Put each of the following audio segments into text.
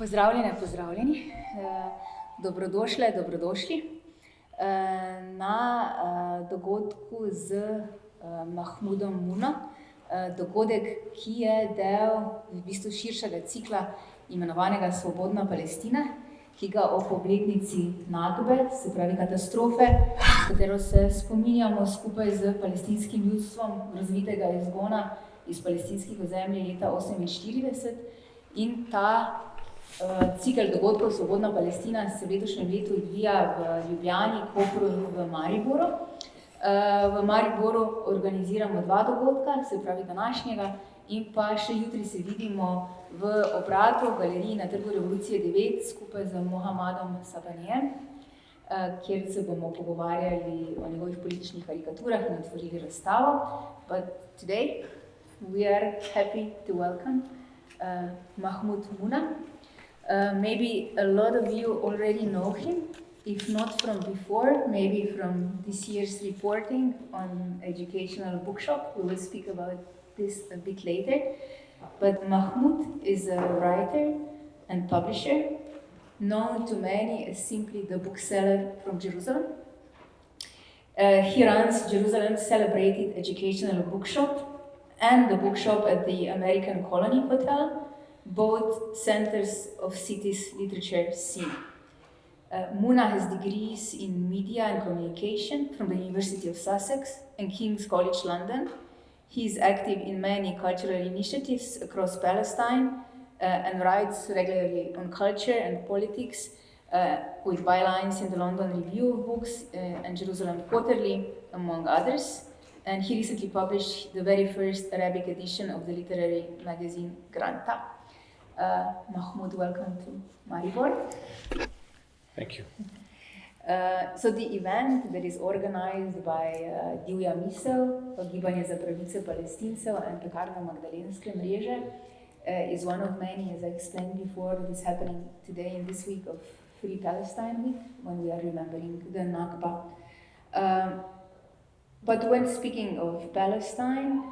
Pozdravljene, pozdravljeni, dobrodošle, dobrodošli na dogodku z Mahmoudom Muno. Dogodek, ki je del v bistvu širšega cikla imenovanega Svobodna Palestina, ki ga ob obletnici nakbe, se pravi katastrofe, s katero se spominjamo skupaj z palestinskim ljudstvom razvitega izgona iz palestinskih ozemlji leta 1948, in ta cikel dogodkov Svobodna Palestina se v letošnjem letu odvija v Ljubljani, Kopru in v Mariboru. V Mariboru organiziramo 2 dogodka, se pravi današnjega, in pa še jutri se vidimo v obratu, v galeriji na Trgu Revolucije 9, skupaj z Mohamedom Sabanijem, kjer se bomo pogovarjali o njegovih političnih karikaturah in otvorili razstavo. But today we are happy to welcome Mahmoud Muno. Maybe a lot of you already know him, if not from before, maybe from this year's reporting on educational bookshop. We will speak about this a bit later. But Mahmoud is a writer and publisher, known to many as simply the bookseller from Jerusalem. He runs Jerusalem's celebrated educational bookshop and the bookshop at the American Colony Hotel, both centers of city's literature scene. Muno has degrees in media and communication from the University of Sussex and King's College London. He is active in many cultural initiatives across Palestine and writes regularly on culture and politics with bylines in the London Review of Books and Jerusalem Quarterly, among others. And he recently published the very first Arabic edition of the literary magazine Granta. Mahmoud, welcome to Maribor. Thank you. So the event that is organized by Divja misel, Gibanje za pravice Palestincev and Pekarna Magdalenske mreže is one of many, as I explained before, that is happening today in this week of Free Palestine Week, when we are remembering the Nakba. But when speaking of Palestine,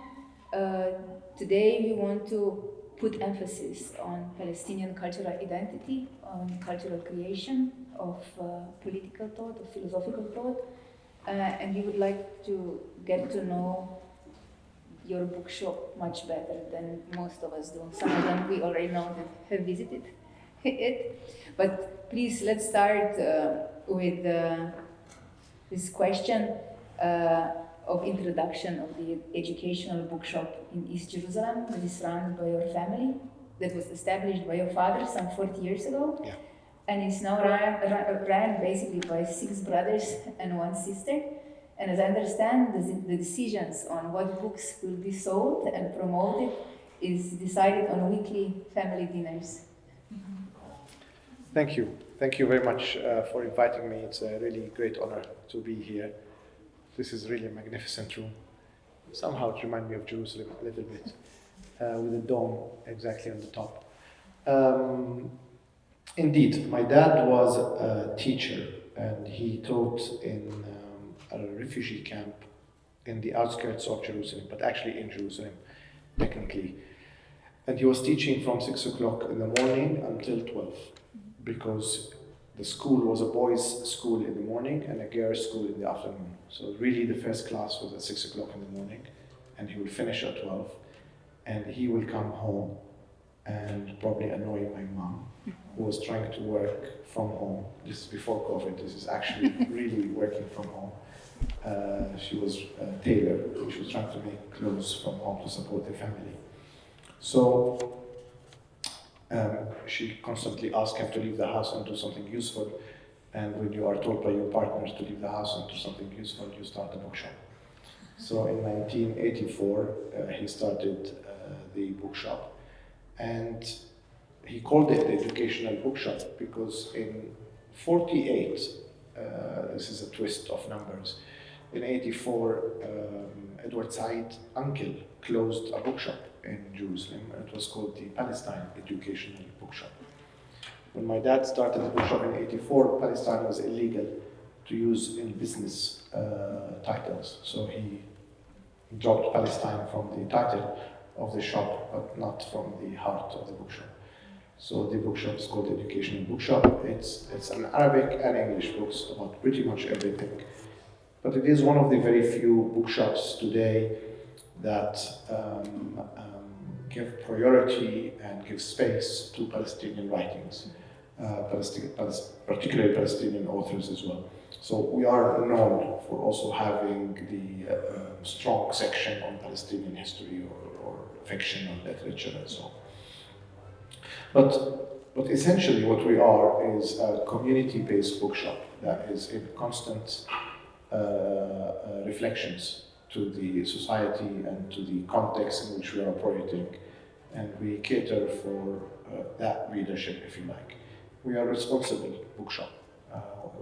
today we want to put emphasis on Palestinian cultural identity, on cultural creation of political thought, of philosophical thought, and we would like to get to know your bookshop much better than most of us do. Some of them we already know that have visited it, but please let's start with this question of introduction of the educational bookshop in East Jerusalem that is run by your family, that was established by your father some 40 years ago. Yeah. And it's now ran basically by 6 brothers and 1 sister. And as I understand, the decisions on what books will be sold and promoted is decided on weekly family dinners. Thank you. Thank you very much for inviting me. It's a really great honor to be here. This is really a magnificent room. Somehow it reminds me of Jerusalem a little bit, with a dome exactly on the top. Indeed, my dad was a teacher, and he taught in a refugee camp in the outskirts of Jerusalem, but actually in Jerusalem, technically. And he was teaching from 6 o'clock in the morning until 12, because the school was a boys' school in the morning and a girls' school in the afternoon. So really the first class was at 6 o'clock in the morning, and he will finish at 12, and he will come home and probably annoy my mom, who was trying to work from home. This is before COVID, this is actually really working from home. She was a tailor, she was trying to make clothes from home to support the family. So she constantly asked him to leave the house and do something useful. And when you are told by your partners to leave the house and do something useful, you start a bookshop. So in 1984, he started the bookshop. And he called it the educational bookshop because in 48, this is a twist of numbers, in 84, Edward Said's uncle closed a bookshop in Jerusalem, and it was called the Palestine Educational Bookshop. When my dad started the bookshop in 84, Palestine was illegal to use in business titles, so he dropped Palestine from the title of the shop, but not from the heart of the bookshop. So the bookshop is called the Educational Bookshop. It's an Arabic and English books about pretty much everything. But it is one of the very few bookshops today that give priority and give space to Palestinian writings, particularly Palestinian authors as well. So we are known for also having the strong section on Palestinian history or fiction or literature and so on. But essentially what we are is a community-based bookshop that is in constant reflections to the society and to the context in which we are operating, and we cater for that readership, if you like. We are a responsible bookshop.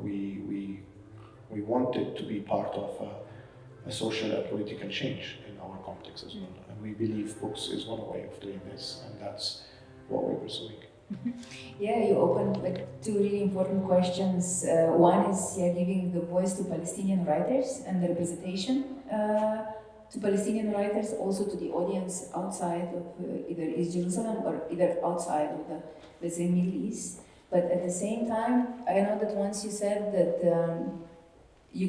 We want it to be part of a social and political change in our context as well, and we believe books is one way of doing this, and that's what we're pursuing. Yeah, you opened like two really important questions. One is giving the voice to Palestinian writers and the representation to Palestinian writers, also to the audience outside of either East Jerusalem or either outside of the, let's say, Middle East. But at the same time, I know that once you said that you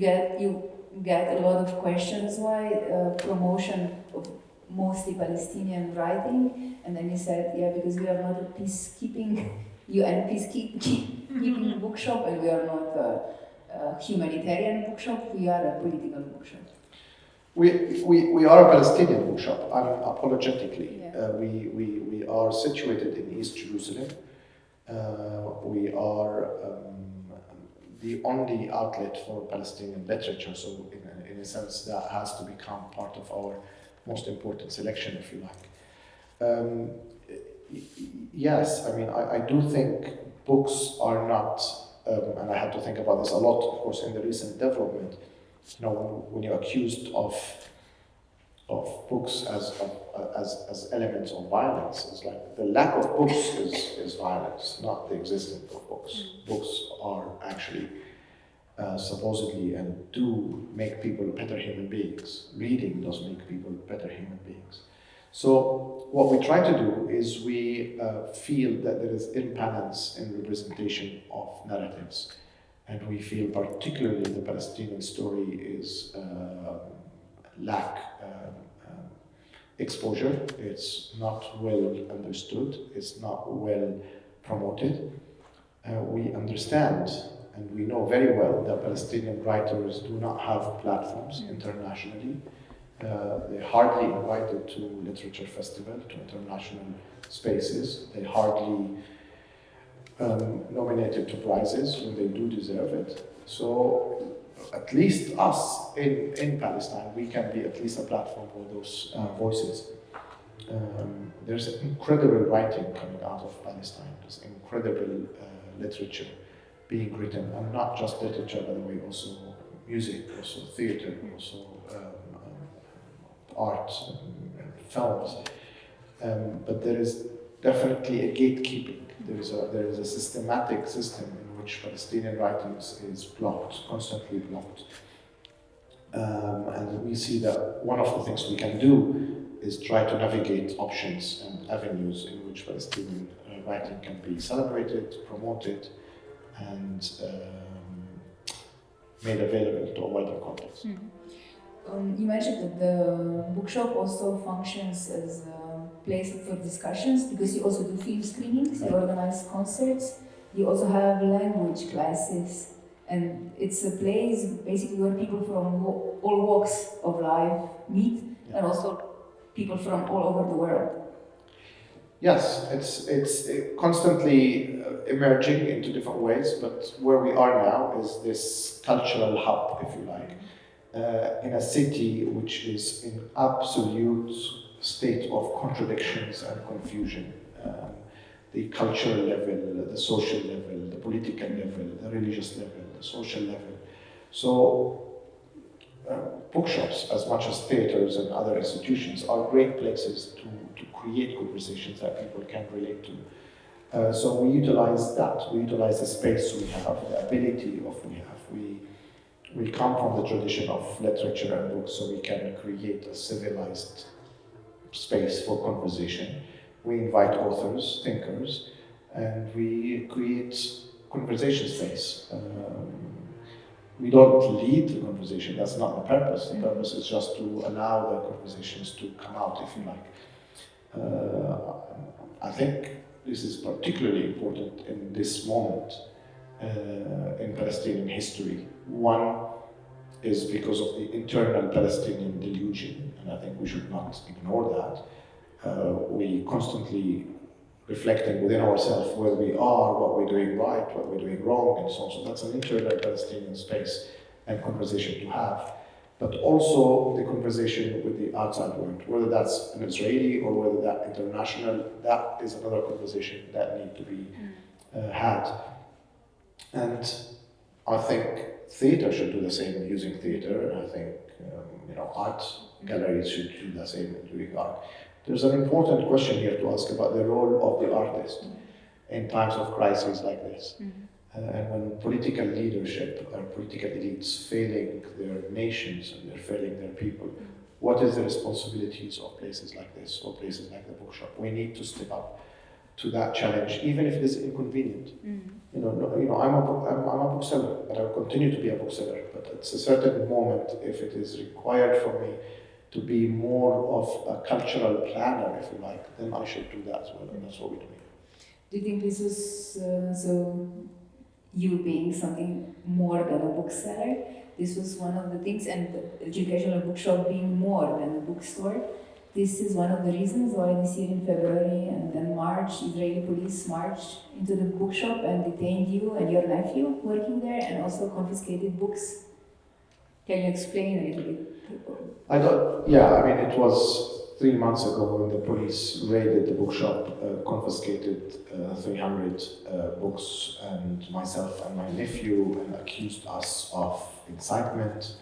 get a lot of questions why promotion of mostly Palestinian writing, and then you said, yeah, because we are not a peacekeeping, UN peacekeeping bookshop, and we are not a humanitarian bookshop, we are a political bookshop. We are a Palestinian bookshop, unapologetically. Yeah. We are situated in East Jerusalem. We are the only outlet for Palestinian literature, so in a sense that has to become part of our most important selection, if you like. Yes, I mean, I do think books are not, and I had to think about this a lot, of course, in the recent development. You know, when you're accused of books as elements of violence, it's like the lack of books is violence, not the existence of books. Books are actually supposedly and do make people better human beings. Reading does make people better human beings. So what we try to do is we feel that there is imbalance in representation of narratives. And we feel particularly the Palestinian story is lack exposure. It's not well understood. It's not well promoted. We understand and we know very well that Palestinian writers do not have platforms internationally. They're hardly invited to literature festival, to international spaces. They hardly nominated to prizes when they do deserve it. So at least us in Palestine, we can be at least a platform for those voices. There's incredible writing coming out of Palestine. There's incredible literature being written, and not just literature, by the way, also music, also theater, also art, and films. But there is definitely a gatekeeping. There is a systematic system in which Palestinian writings is blocked, constantly blocked. And we see that one of the things we can do is try to navigate options and avenues in which Palestinian writing can be celebrated, promoted, and made available to a wider context. You mentioned that the bookshop also functions as a place for discussions, because you also do film screenings, you organize concerts, you also have language classes, and it's a place basically where people from all walks of life meet, and also people from all over the world. Yes, it's constantly emerging into different ways, but where we are now is this cultural hub, if you like, in a city which is in absolute state of contradictions and confusion. The cultural level, the social level, the political level, the religious level, the social level. So bookshops, as much as theaters and other institutions, are great places to create conversations that people can relate to. So we utilize that. We utilize the space we have, the ability of we have. We come from the tradition of literature and books, so we can create a civilized space for conversation. We invite authors, thinkers, and we create conversation space. We don't lead the conversation, that's not the purpose. The purpose is just to allow the conversations to come out, if you like. I think this is particularly important in this moment in Palestinian history. One is because of the internal Palestinian delusion, and I think we should not ignore that. We constantly reflecting within ourselves where we are, what we're doing right, what we're doing wrong, and so on. So that's an internal Palestinian space and conversation to have. But also the conversation with the outside world, whether that's an Israeli or whether that's international, that is another conversation that needs to be had. And I think theater should do the same using theater, and I think art galleries should do the same in doing art. There's an important question here to ask about the role of the artist in times of crises like this. And when political leadership or political elites failing their nations and they're failing their people, what is the responsibilities of places like this or places like the bookshop? We need to step up to that challenge, even if it is inconvenient. I'm a bookseller, and I will continue to be a bookseller. But at a certain moment, if it is required for me to be more of a cultural planner, if you like, then I should do that as well, and that's what we're doing. Do you think this was you being something more than a bookseller? This was one of the things, and the educational bookshop being more than a bookstore. This is one of the reasons why this year in February and then March, Israeli police marched into the bookshop and detained you and your nephew working there, and also confiscated books. Can you explain a little bit? It was 3 months ago when the police raided the bookshop, confiscated 300 books, and myself and my nephew, and accused us of incitement.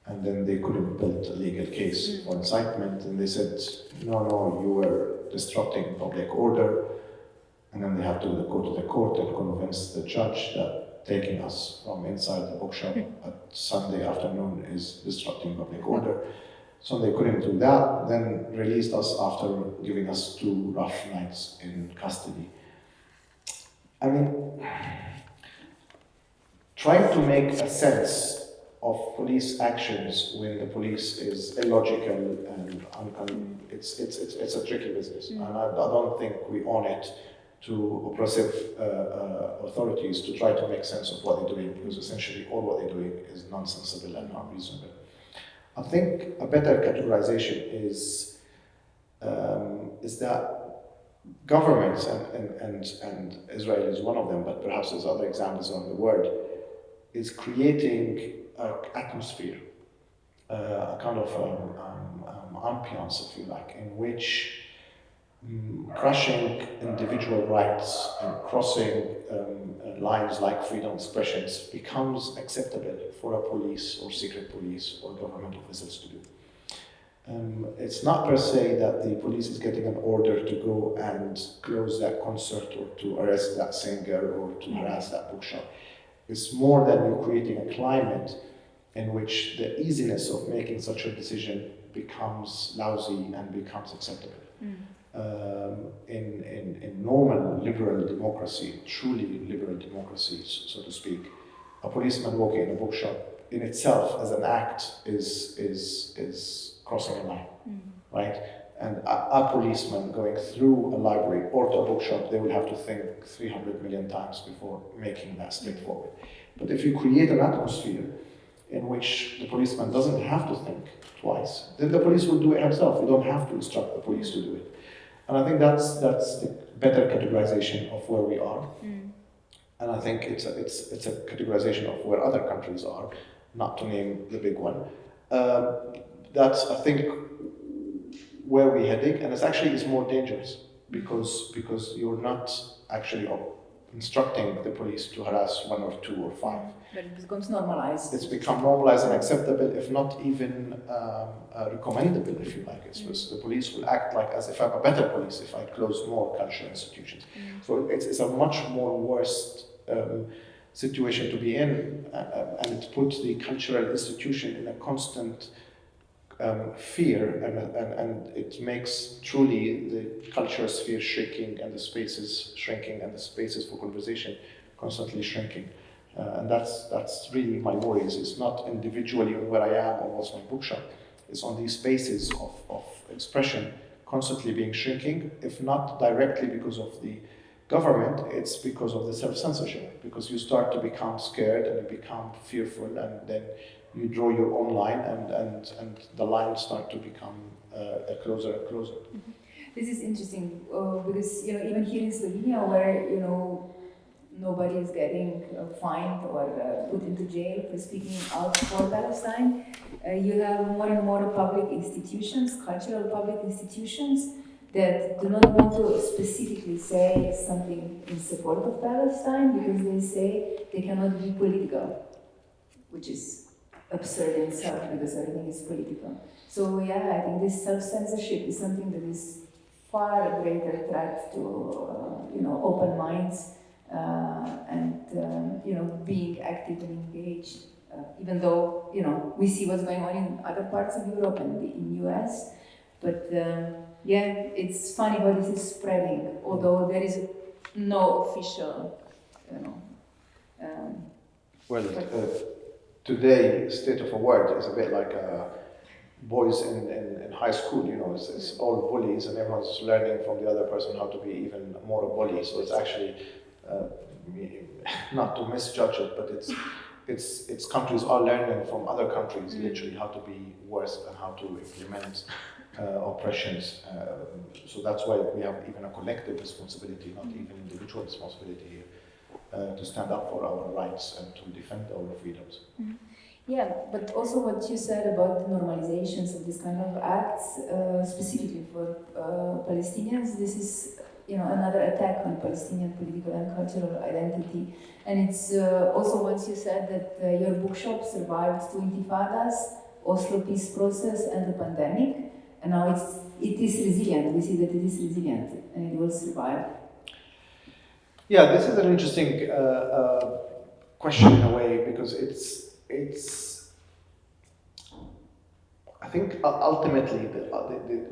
And then they couldn't build a legal case for incitement, and they said, no, you were disrupting public order. And then they have to go to the court and convince the judge that taking us from inside the bookshop at Sunday afternoon is disrupting public order. So they couldn't do that, then released us after giving us 2 rough nights in custody. Trying to make a sense of police actions when the police is illogical and it's a tricky business, and I don't think we own it to oppressive authorities to try to make sense of what they're doing, because essentially all what they're doing is nonsensical and unreasonable. I think a better categorization is that governments, and Israel is one of them, but perhaps there's other examples around the world, is creating an atmosphere, a kind of ambiance, if you like, in which crushing individual rights and crossing lines like freedom of expressions becomes acceptable for a police or secret police or government officials to do. It's not per se that the police is getting an order to go and close that concert or to arrest that singer or to harass that bookshop. It's more than you're creating a climate in which the easiness of making such a decision becomes lousy and becomes acceptable. In normal liberal democracy, truly liberal democracy, so to speak, a policeman walking in a bookshop in itself as an act is crossing a line, right? And a policeman going through a library or to a bookshop, they will have to think 300 million times before making that step forward. But if you create an atmosphere in which the policeman doesn't have to think twice, then the police will do it himself. You don't have to instruct the police to do it. And I think that's the better categorization of where we are. And I think it's a categorization of where other countries are, not to name the big one. That's, I think, where we're heading, and it's more dangerous because you're not actually instructing the police to harass 1 or 2 or 5. But it becomes normalized. It's become normalized and acceptable, if not even recommendable, if you like. The police will act like as if I'm a better police if I close more cultural institutions. So it's a much more worse situation to be in, and it puts the cultural institution in a constant fear, and it makes truly the cultural sphere shrinking and the spaces shrinking and the spaces for conversation constantly shrinking. And that's really my worries. It's not individually where I am or what's my bookshop. It's on these spaces of expression constantly being shrinking, if not directly because of the government, it's because of the self-censorship, because you start to become scared and you become fearful, and then you draw your own line, and the lines start to become closer and closer. Mm-hmm. This is interesting because even here in Slovenia, where nobody is getting fined or put into jail for speaking out for Palestine, you have more and more public institutions, cultural public institutions, that do not want to specifically say something in support of Palestine because they say they cannot be political, which is absurd in itself because everything is political. So I think this self-censorship is something that is far greater threat to open minds and being active and engaged. Even though we see what's going on in other parts of Europe and in US, but it's funny how this is spreading. Although there is no official, today, state of a word is a bit like boys in high school. It's all bullies, and everyone's learning from the other person how to be even more a bully. So it's actually not to misjudge it, but it's countries are learning from other countries literally how to be worse and how to implement oppressions. So that's why we have even a collective responsibility, not even individual responsibility here, to stand up for our rights and to defend our freedoms. Mm-hmm. Yeah, but also what you said about the normalizations of this kind of acts, specifically for Palestinians, this is another attack on Palestinian political and cultural identity. And it's also once you said that your bookshop survived 2 intifadas, Oslo peace process, and the pandemic, and now it is resilient. We see that it is resilient and it will survive. Yeah, this is an interesting question in a way, because it's I think ultimately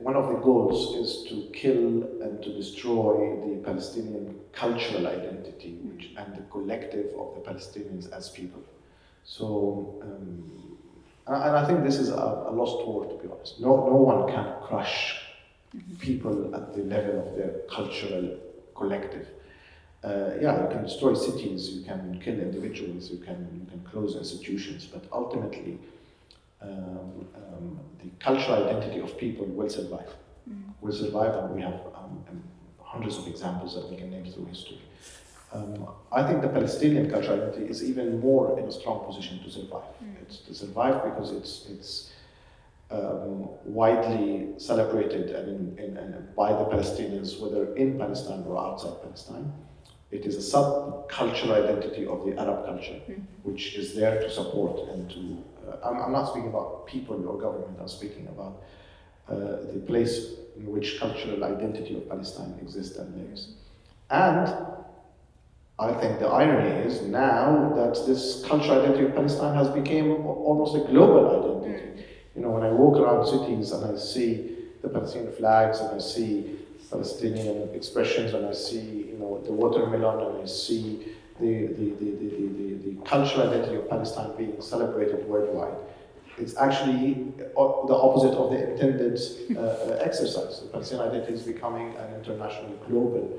one of the goals is to kill and to destroy the Palestinian cultural identity and the collective of the Palestinians as people. So, and I think this is a lost war, to be honest. No one can crush people at the level of their cultural collective. You can destroy cities, you can kill individuals, you can close institutions, but ultimately the cultural identity of people will survive. Will survive, and we have hundreds of examples that we can name through history. I think the Palestinian cultural identity is even more in a strong position to survive. It's to survive because it's widely celebrated and by the Palestinians, whether in Palestine or outside Palestine. It is a sub-cultural identity of the Arab culture, which is there to support and to... I'm not speaking about people or government, I'm speaking about the place in which cultural identity of Palestine exists and lives. And I think the irony is now that this cultural identity of Palestine has become almost a global identity. When I walk around cities and I see the Palestinian flags and I see Palestinian expressions and I see the watermelon and I see the cultural identity of Palestine being celebrated worldwide. It's actually the opposite of the intended exercise. The Palestinian identity is becoming an international, global,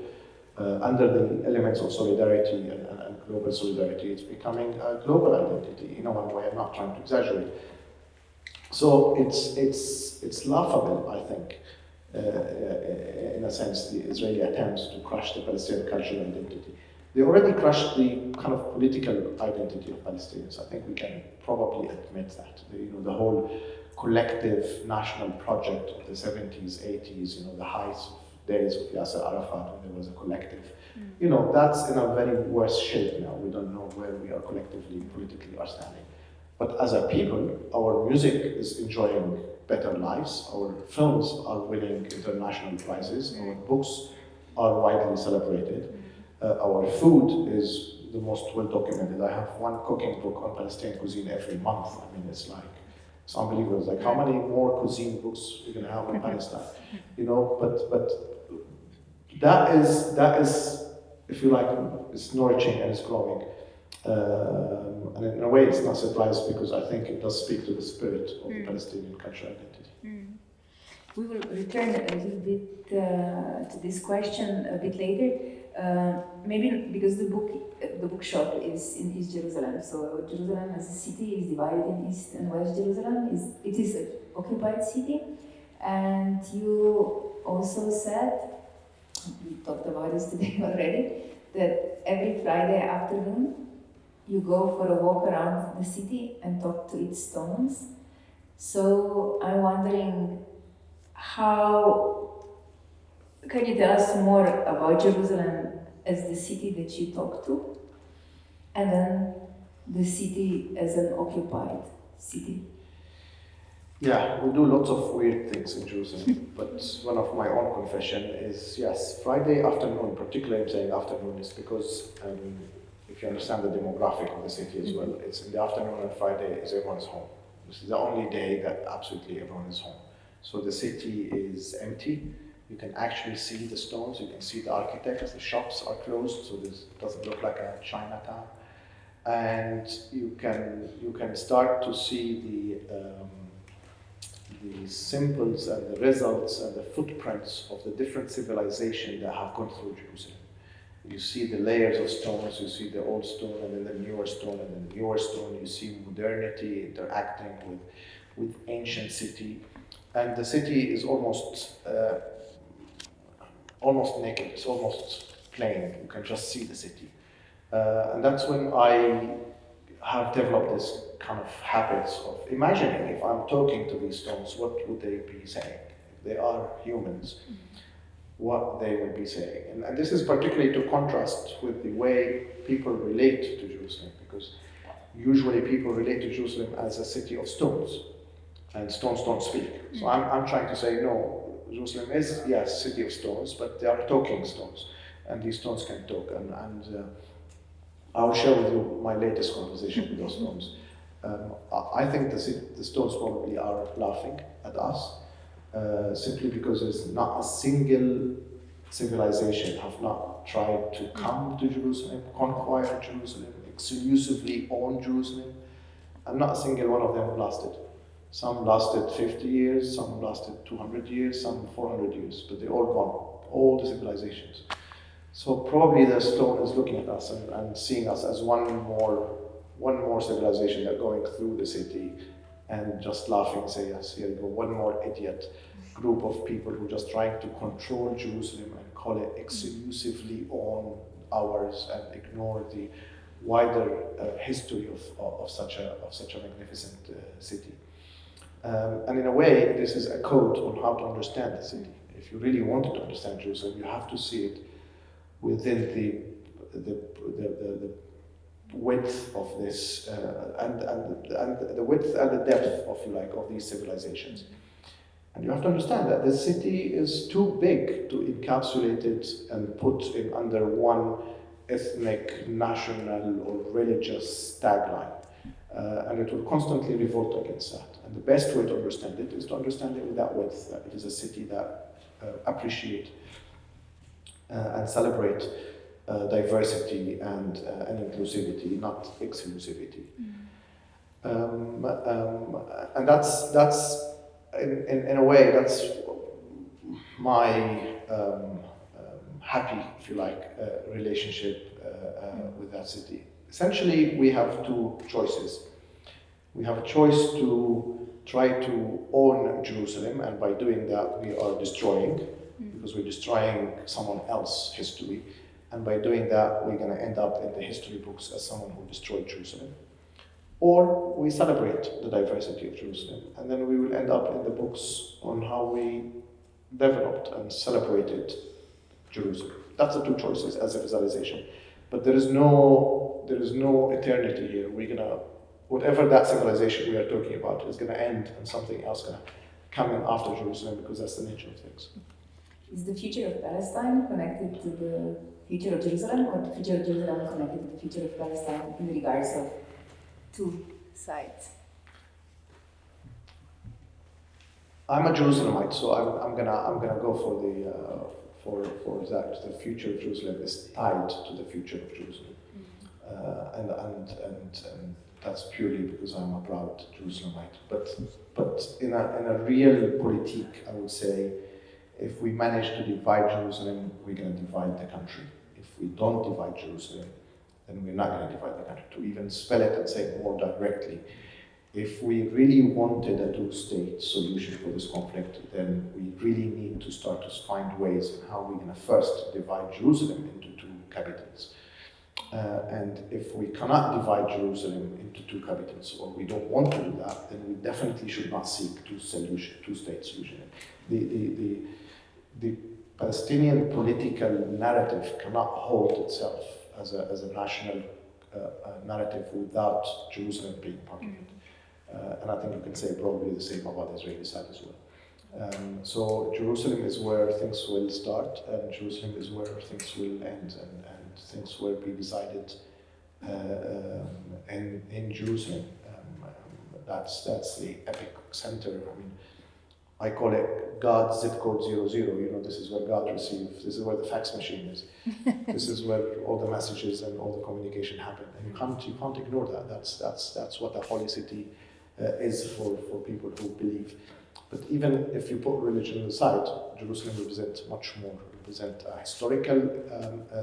under the elements of solidarity and global solidarity. It's becoming a global identity in one way. I'm not trying to exaggerate. So it's laughable, I think, in a sense, the Israeli attempts to crush the Palestinian cultural identity. They already crushed the kind of political identity of Palestinians. I think we can probably admit that. The whole collective national project of the 70s, 80s, the heights of days of Yasser Arafat when there was a collective. That's in a very worse shape now. We don't know where we are collectively, politically are standing. But as a people, our music is enjoying better lives, our films are winning international prizes, our books are widely celebrated, our food is the most well documented. I have one cooking book on Palestinian cuisine every month. I mean, it's like It's unbelievable. It's like how many more cuisine books we're gonna have in Palestine, you know? But that is, if you like, it's nourishing and it's growing. And in a way, it's not surprised because I think it does speak to the spirit of the Palestinian cultural identity. We will return a little bit to this question a bit later. Maybe because the bookshop is in East Jerusalem. So Jerusalem as a city is divided in East and West Jerusalem. It is an occupied city. And you also said, we talked about this today already, that every Friday afternoon you go for a walk around the city and talk to its stones. So I'm wondering, how can you tell us more about Jerusalem as the city that you talk to, and then the city as an occupied city? Yeah, we do lots of weird things in Jerusalem, but one of my own confession is, yes, Friday afternoon, particularly I'm saying afternoon, is because if you understand the demographic of the city as well, it's in the afternoon on Friday is everyone's home. This is the only day that absolutely everyone is home. So the city is empty. You can actually see the stones, you can see the architects, the shops are closed, so this doesn't look like a Chinatown. And you can start to see the symbols and the results and the footprints of the different civilizations that have gone through Jerusalem. You see the layers of stones, you see the old stone and then the newer stone and then the newer stone, you see modernity interacting with ancient city. And the city is almost naked, it's almost plain, you can just see the city. And that's when I have developed this kind of habits of imagining if I'm talking to these stones, what would they be saying? If they are humans, what they would be saying. And this is particularly to contrast with the way people relate to Jerusalem, because usually people relate to Jerusalem as a city of stones, and stones don't speak. So I'm trying to say, no, Jerusalem is, yes, city of stones, but they are talking stones, and these stones can talk. And I'll share with you my latest conversation with those stones. I think the stones probably are laughing at us, simply because there's not a single civilization have not tried to come to Jerusalem, conquer Jerusalem, exclusively own Jerusalem, and not a single one of them lasted. Some lasted 50 years, some lasted 200 years, some 400 years, but they're all gone, all the civilizations. So probably the stone is looking at us and seeing us as one more civilization that going through the city and just laughing, say, yes, here you go, one more idiot group of people who are just trying to control Jerusalem and call it exclusively on ours and ignore the wider history of such a magnificent city. And in a way, this is a code on how to understand the city. If you really wanted to understand Jerusalem, you have to see it within the width of this and the width and the depth of these civilizations. And you have to understand that the city is too big to encapsulate it and put it under one ethnic, national, or religious tagline. And it will constantly revolt against that. And the best way to understand it is to understand it with that width, that it is a city that appreciates and celebrate diversity and inclusivity, not exclusivity. And that's in a way, that's my happy, if you like, relationship with that city. Essentially, we have two choices. We have a choice to try to own Jerusalem, and by doing that, we are destroying, because we're destroying someone else's history. And by doing that, we're going to end up in the history books as someone who destroyed Jerusalem. Or we celebrate the diversity of Jerusalem, and then we will end up in the books on how we developed and celebrated Jerusalem. That's the two choices as a civilization. But there is no eternity here. We're gonna, whatever that civilization we are talking about is gonna end, and something else gonna come in after Jerusalem, because that's the nature of things. Is the future of Palestine connected to the future of Jerusalem, or the future of Jerusalem connected to the future of Palestine in regards of two sides? I'm a Jerusalemite, so I'm gonna go for the for that. The future of Jerusalem is tied to the future of Jerusalem, and that's purely because I'm a proud Jerusalemite. But in a real politique, I would say, if we manage to divide Jerusalem, we're gonna divide the country. If we don't divide Jerusalem, then we're not gonna divide the country. To even spell it and say it more directly, if we really wanted a two-state solution for this conflict, then we really need to start to find ways in how we're going to first divide Jerusalem into two capitals. And if we cannot divide Jerusalem into two capitals, or we don't want to do that, then we definitely should not seek two-state solution. The Palestinian political narrative cannot hold itself as a national narrative without Jerusalem being part of it. And I think you can say probably the same about the Israeli side as well. So Jerusalem is where things will start, and Jerusalem is where things will end, and things will be decided in Jerusalem. That's the epic center. I mean, I call it God's zip code 00. You know, this is where God receives. This is where the fax machine is. This is where all the messages and all the communication happen. And you can't ignore that. That's what a holy city is for people who believe. But even if you put religion aside, Jerusalem represents much more. Represent a historical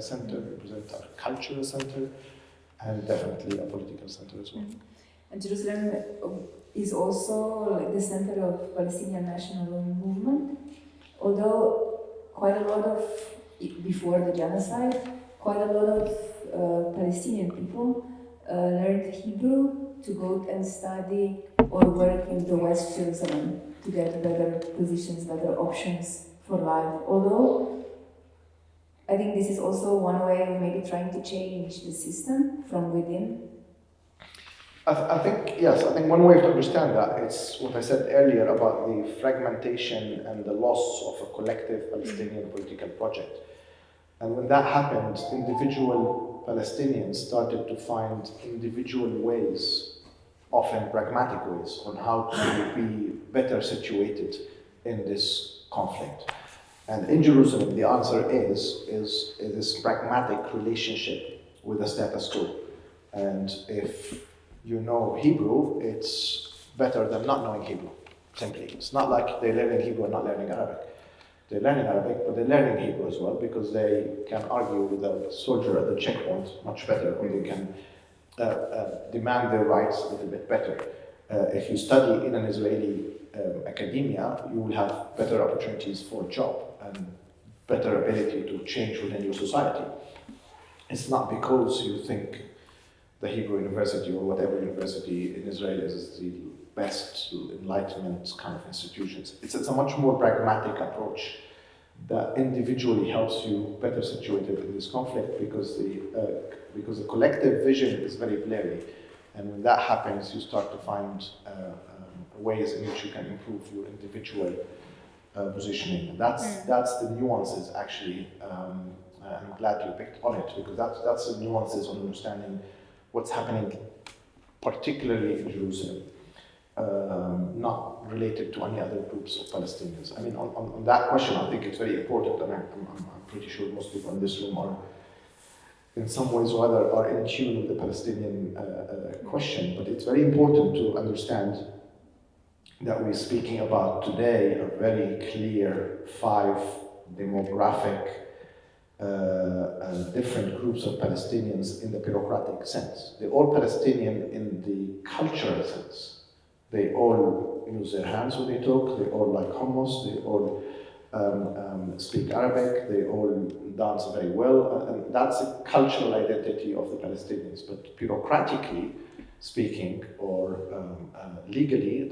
center, represent a cultural center, and definitely a political center as well. And Jerusalem is also like the center of Palestinian national movement. Although quite a lot of, before the genocide, quite a lot of Palestinian people learned Hebrew to go and study or work in the West Jerusalem to get better positions, better options for life. Although I think this is also one way of maybe trying to change the system from within. I think, yes, I think one way to understand that is what I said earlier about the fragmentation and the loss of a collective Palestinian political project. And when that happened, individual Palestinians started to find individual ways, often pragmatic ways, on how to be better situated in this conflict. And in Jerusalem, the answer is this pragmatic relationship with the status quo. And if you know Hebrew, it's better than not knowing Hebrew, simply. It's not like they're learning Hebrew and not learning Arabic. They're learning Arabic, but they're learning Hebrew as well, because they can argue with a soldier at the checkpoint much better, or they can demand their rights a little bit better. If you study in an Israeli academia, you will have better opportunities for a job and better ability to change within your society. It's not because you think the Hebrew University or whatever university in Israel is the best enlightenment kind of institutions. It's a much more pragmatic approach that individually helps you better situated in this conflict, because the collective vision is very blurry, and when that happens, you start to find ways in which you can improve your individual positioning. And that's the nuances actually. I'm glad you picked on it, because that's the nuances on understanding what's happening, particularly in Jerusalem, not related to any other groups of Palestinians. I mean, on that question, I think it's very important, and I'm pretty sure most people in this room are, in some ways or other, are in tune with the Palestinian question. But it's very important to understand that we're speaking about today a very clear 5 demographic different groups of Palestinians in the bureaucratic sense. They're all Palestinian in the cultural sense. They all use their hands when they talk, they all like hummus, they all speak Arabic, they all dance very well, and that's the cultural identity of the Palestinians. But bureaucratically speaking, or legally,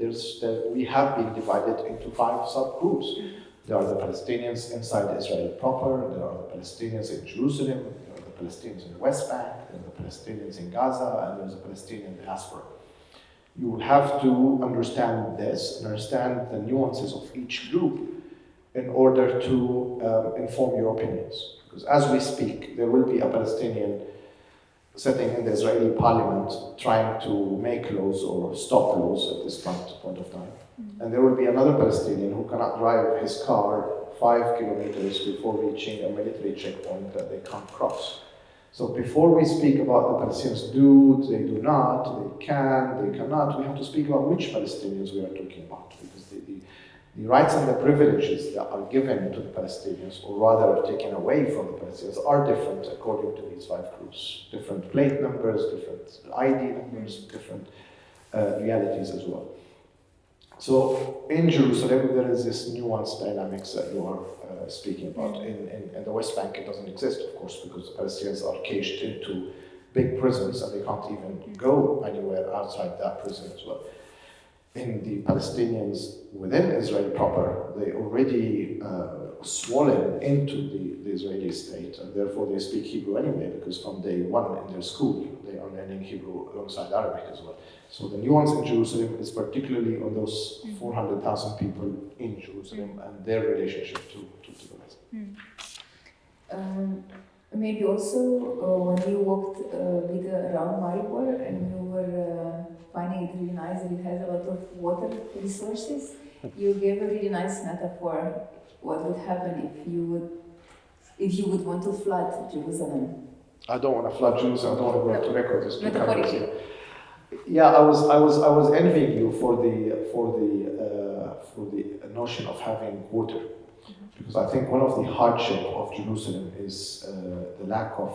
we have been divided into 5 subgroups. There are the Palestinians inside Israel proper, there are the Palestinians in Jerusalem, there are the Palestinians in the West Bank, there are the Palestinians in Gaza, and there's a Palestinian diaspora. You will have to understand this, and understand the nuances of each group in order to inform your opinions. Because as we speak, there will be a Palestinian sitting in the Israeli parliament trying to make laws or stop laws at this point of time. And there will be another Palestinian who cannot drive his car 5 kilometers before reaching a military checkpoint that they can't cross. So before we speak about the Palestinians they do not, they can, they cannot, we have to speak about which Palestinians we are talking about, because the rights and the privileges that are given to the Palestinians, or rather taken away from the Palestinians, are different according to these 5 groups. Different plate numbers, different ID numbers, different realities as well. So in Jerusalem, there is this nuanced dynamics that you are speaking about. In the West Bank, it doesn't exist, of course, because the Palestinians are caged into big prisons and they can't even go anywhere outside that prison as well. In the Palestinians within Israel proper, they already swollen into the Israeli state, and therefore they speak Hebrew anyway, because from day one in their school, they are learning Hebrew alongside Arabic as well. So the nuance in Jerusalem is particularly on those 400,000 people in Jerusalem and their relationship to the West. Maybe also when you walked with around Maribor and you were finding it really nice that it has a lot of water resources, you gave a really nice metaphor what would happen if you would want to flood Jerusalem. I don't want to flood Jerusalem. I don't want to record this. Metaphorically. Yeah, I was envying you for the notion of having water, because I think one of the hardship of Jerusalem is the lack of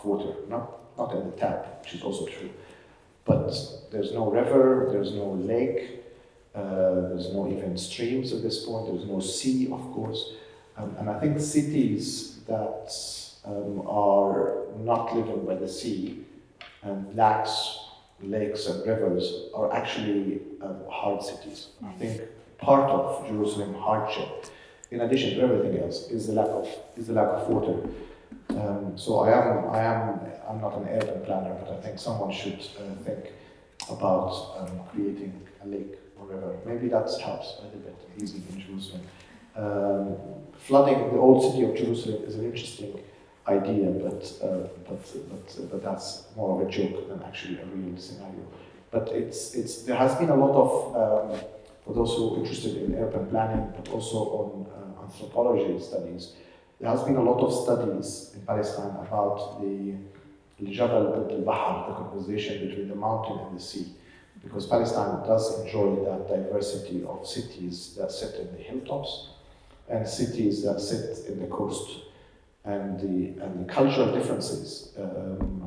water. Not in the tap, which is also true, but there's no river, there's no lake, there's no even streams at this point. There's no sea, of course, and I think cities that are not living by the sea and lacks lakes and rivers are actually hard cities. I think part of Jerusalem hardship, in addition to everything else, is the lack of water. So I'm not an urban planner, but I think someone should think about creating a lake or river. Maybe that helps a little bit easy in Jerusalem. Flooding the old city of Jerusalem is an interesting idea, but that's more of a joke than actually a real scenario. But there has been a lot of, for those who are interested in urban planning, but also on anthropology studies, there has been a lot of studies in Palestine about the Jabal al-Bahar, the conversation between the mountain and the sea, because Palestine does enjoy that diversity of cities that sit in the hilltops and cities that sit in the coast. And the cultural differences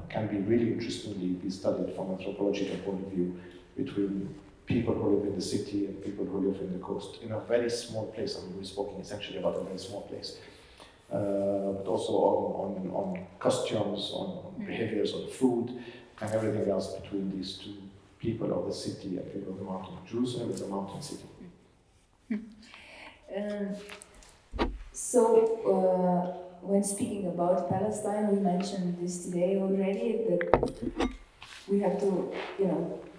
can be really interestingly be studied from an anthropological point of view between people who live in the city and people who live in the coast in a very small place. I mean, we're speaking essentially about a very small place, but also on costumes, on behaviors, on food, and everything else between these two people of the city and people of the mountain. Jerusalem is a mountain city. When speaking about Palestine, we mentioned this today already, that we have to,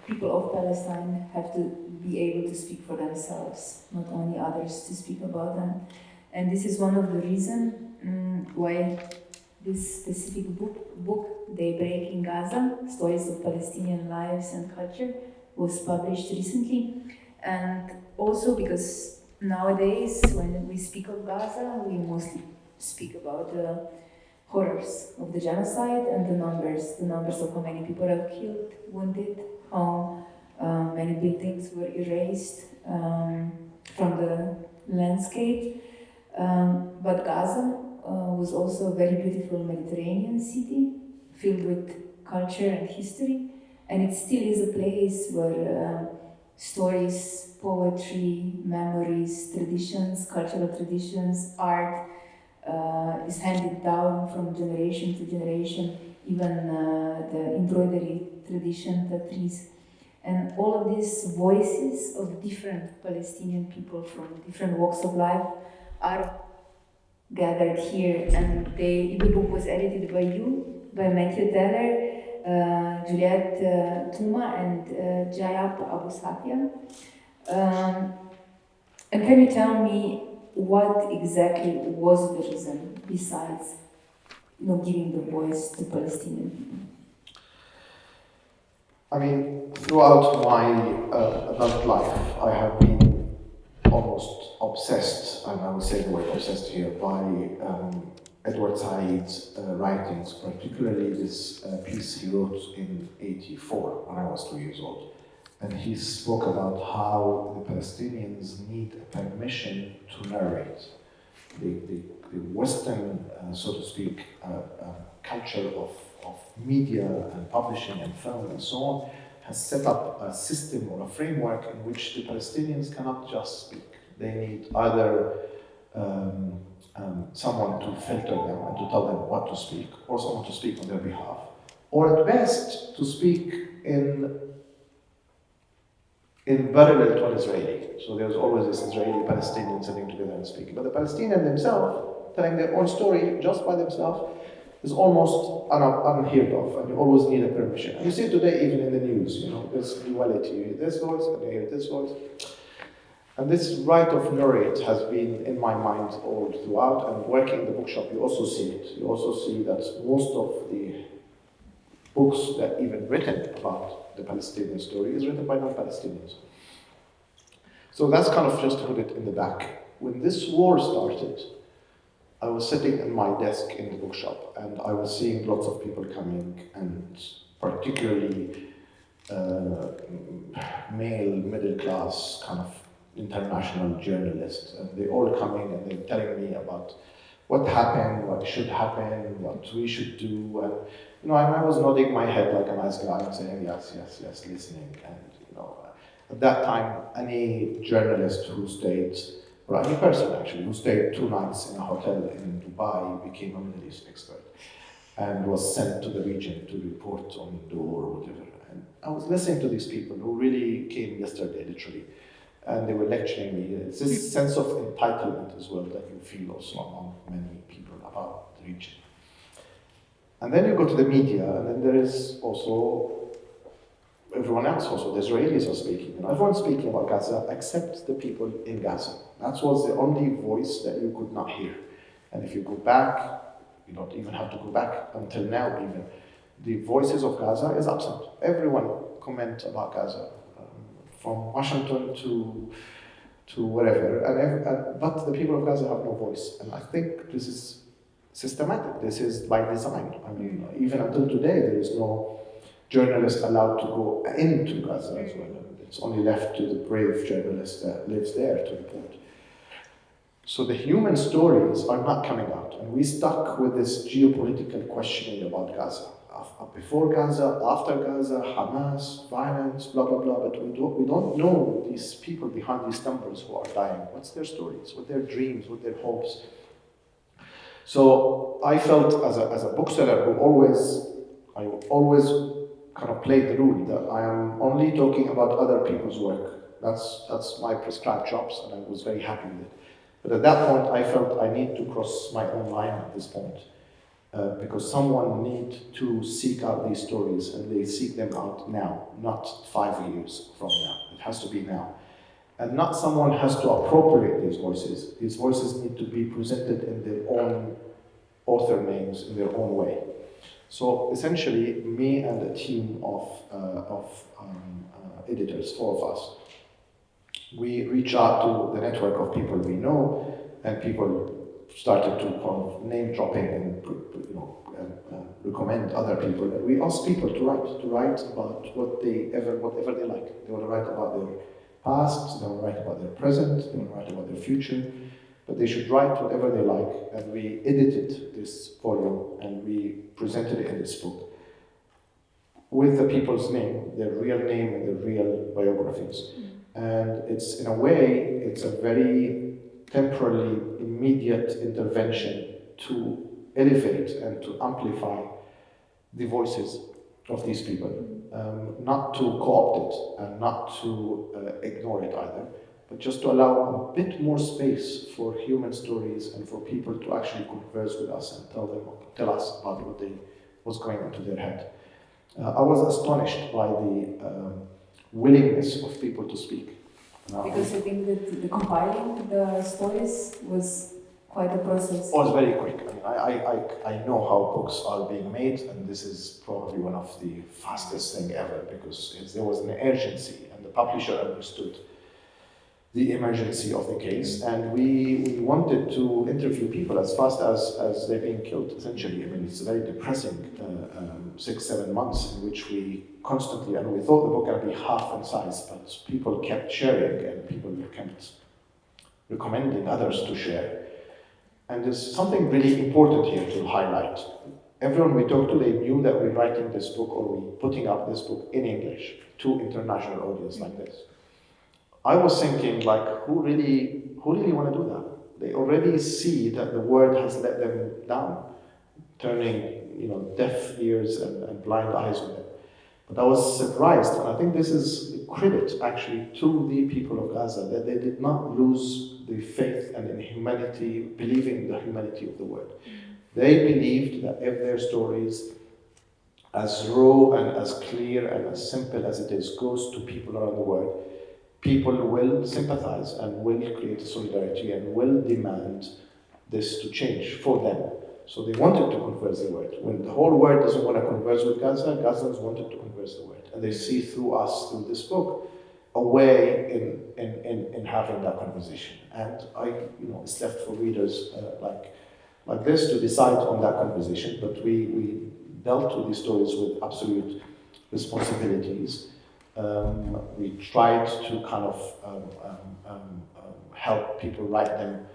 people of Palestine have to be able to speak for themselves, not only others to speak about them. And this is one of the reasons why this specific book, Daybreak in Gaza, Stories of Palestinian Lives and Culture, was published recently. And also because nowadays, when we speak of Gaza, we mostly speak about the horrors of the genocide and the numbers of how many people are killed, wounded, how many buildings were erased from the landscape. But Gaza was also a very beautiful Mediterranean city, filled with culture and history, and it still is a place where stories, poetry, memories, traditions, cultural traditions, art, is handed down from generation to generation, even the embroidery tradition, tatris. And all of these voices of different Palestinian people from different walks of life are gathered here. And the book was edited by you, by Matthew Teller, Juliette Tuma, and Jayap Abu Safia. And can you tell me what exactly was the reason besides giving the voice to Palestinian people? I mean, throughout my adult life, I have been almost obsessed, and I would say the word obsessed here, by Edward Said's writings, particularly this piece he wrote in '84 when I was 2 years old. And he spoke about how the Palestinians need a permission to narrate. The Western, so to speak, culture of media and publishing and film and so on has set up a system or a framework in which the Palestinians cannot just speak. They need either someone to filter them and to tell them what to speak, or someone to speak on their behalf, or at best to speak in parallel to an Israeli. So there's always this Israeli-Palestinian sitting together and speaking. But the Palestinians themselves, telling their own story just by themselves, is almost unheard of, and you always need a permission. And you see today even in the news, there's duality. You hear this voice and you hear this voice. And this right of narrate has been in my mind all throughout, and working in the bookshop, you also see it. You also see that most of the books that even written about the Palestinian story is written by non-Palestinians. So that's kind of just to put it in the back. When this war started, I was sitting in my desk in the bookshop, and I was seeing lots of people coming, and particularly male, middle class, kind of international journalists. And they all coming and they're telling me about what happened, what should happen, what we should do. And I was nodding my head like a nice guy and saying yes, listening. And at that time, any journalist who stayed, or any person actually, who stayed 2 nights in a hotel in Dubai became a Middle East expert and was sent to the region to report on the war or whatever. And I was listening to these people who really came yesterday, literally, and they were lecturing me. It's this sense of entitlement as well that you feel also among many people about the region. And then you go to the media, and then there is also everyone else also. The Israelis are speaking, and everyone's speaking about Gaza except the people in Gaza. That was the only voice that you could not hear. And if you go back, you don't even have to go back until now even, the voices of Gaza is absent. Everyone comments about Gaza, from Washington to wherever, but the people of Gaza have no voice. And I think this is systematic. This is by design. I mean, even until today, there is no journalist allowed to go into Gaza as well. It's only left to the brave journalist that lives there to report. So the human stories are not coming out, and we stuck with this geopolitical questioning about Gaza. Before Gaza, after Gaza, Hamas, violence, blah, blah, blah, but we don't know these people behind these numbers who are dying. What's their stories, what their dreams, what their hopes? So I felt as a bookseller who always kind of played the rule that I am only talking about other people's work. That's my prescribed jobs, and I was very happy with it. But at that point, I felt I need to cross my own line at this point. Because someone needs to seek out these stories, and they seek them out now, not 5 years from now. It has to be now. And not someone has to appropriate these voices. These voices need to be presented in their own author names, in their own way. So essentially, me and a team of editors, 4 of us, we reach out to the network of people we know, and people started to kind of name dropping and recommend other people. And we ask people to write about whatever they like. They want to write about their past, they want to write about their present, they want to write about their future, but they should write whatever they like. And we edited this volume and we presented it in this book with the people's name, their real name and their real biographies. And it's, in a way, it's a very temporarily immediate intervention to elevate and to amplify the voices of these people, not to co-opt it and not to ignore it either, but just to allow a bit more space for human stories and for people to actually converse with us and tell us about what's going into their head. I was astonished by the willingness of people to speak. Because I think that the compiling the stories was quite a process. It was very quick. I mean, I know how books are being made, and this is probably one of the fastest thing ever, because there was an urgency, and the publisher understood the emergency of the case, and we wanted to interview people as fast as they're being killed, essentially. I mean, it's a very depressing 6-7 months in which we constantly, and we thought the book would be half in size, but people kept sharing, and people kept recommending others to share. And there's something really important here to highlight. Everyone we talked to, they knew that we're writing this book, or we're putting up this book in English to international audience like this. I was thinking, like, who really want to do that? They already see that the word has let them down, turning, deaf ears and blind eyes with it. But I was surprised, and I think this is a credit actually to the people of Gaza, that they did not lose the faith and in humanity, believing in the humanity of the word. They believed that if their stories, as raw and as clear and as simple as it is, goes to people around the world, people will sympathize and will create solidarity and will demand this to change for them. So they wanted to converse the word. When the whole world doesn't want to converse with Gaza, Gazans wanted to converse the word. And they see through us, through this book, a way in having that conversation. And it's left for readers like this to decide on that conversation. But we dealt with these stories with absolute responsibilities. We tried to kind of help people write them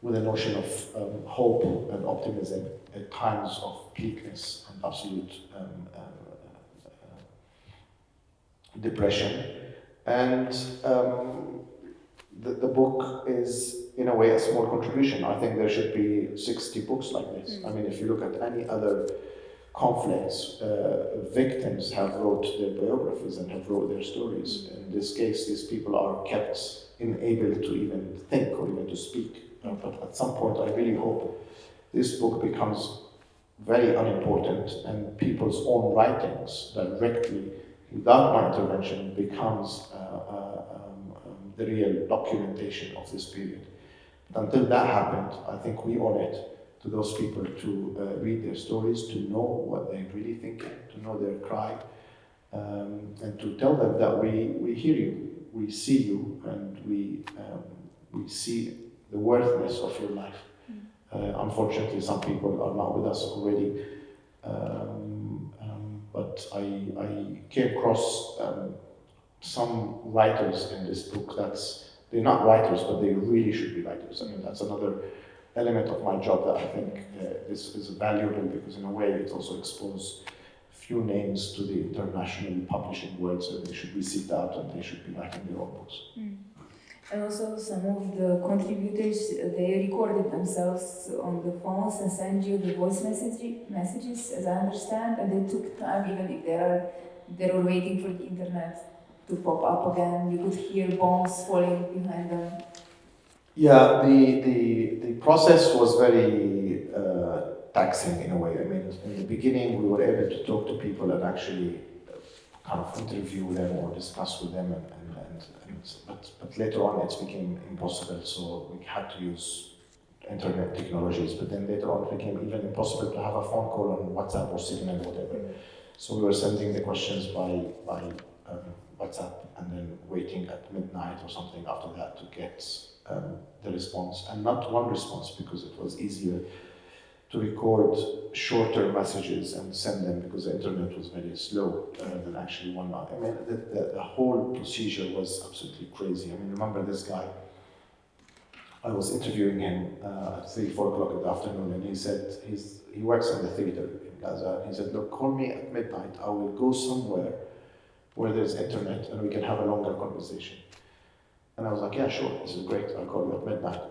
with a notion of hope and optimism at times of bleakness and absolute depression. And the book is, in a way, a small contribution. I think there should be 60 books like this. I mean, if you look at any other conflicts, victims have wrote their biographies and have wrote their stories. In this case, these people are kept unable to even think or even to speak. But at some point, I really hope this book becomes very unimportant, and people's own writings directly, without my intervention, becomes the real documentation of this period. But until that happened, I think we owe it to those people to read their stories, to know what they're really thinking, to know their cry, and to tell them that we hear you, we see you, and we see the worthiness of your life. Unfortunately, some people are not with us already, but I came across some writers in this book they're not writers, but they really should be writers. I mean, that's another element of my job that I think is valuable, because in a way it also exposes few names to the international publishing world, so they should be sought out and they should be writing their own books. And also some of the contributors, they recorded themselves on the phones and send you the voice messages, as I understand, and they took time, even if they were waiting for the internet to pop up again. You could hear bombs falling behind them. Yeah, the process was very taxing in a way. I mean, in the beginning, we were able to talk to people and actually kind of interview them or discuss with them, but later on it became impossible, so we had to use internet technologies. But then later on it became even impossible to have a phone call on WhatsApp or Signal or whatever. So we were sending the questions by WhatsApp and then waiting at midnight or something after that to get the response, and not one response, because it was easier to record shorter messages and send them, because the internet was very slow than actually one month. I mean, the whole procedure was absolutely crazy. I mean, remember this guy, I was interviewing him at 3-4 o'clock in the afternoon, and he said, he works in the theater in Gaza, and he said, look, call me at midnight, I will go somewhere where there's internet and we can have a longer conversation. And I was like, yeah, sure, this is great, I'll call you at midnight.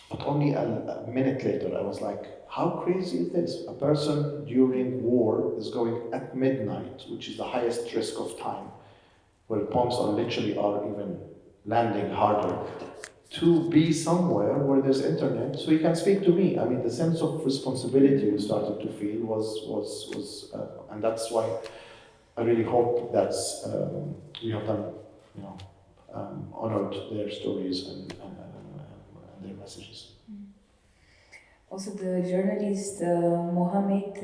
But only a minute later, I was like, how crazy is this? A person during war is going at midnight, which is the highest risk of time, where bombs are even landing harder, to be somewhere where there's internet, so he can speak to me. I mean, the sense of responsibility we started to feel was and that's why I really hope that we have done, honored their stories and their messages. Also, the journalist Mohammed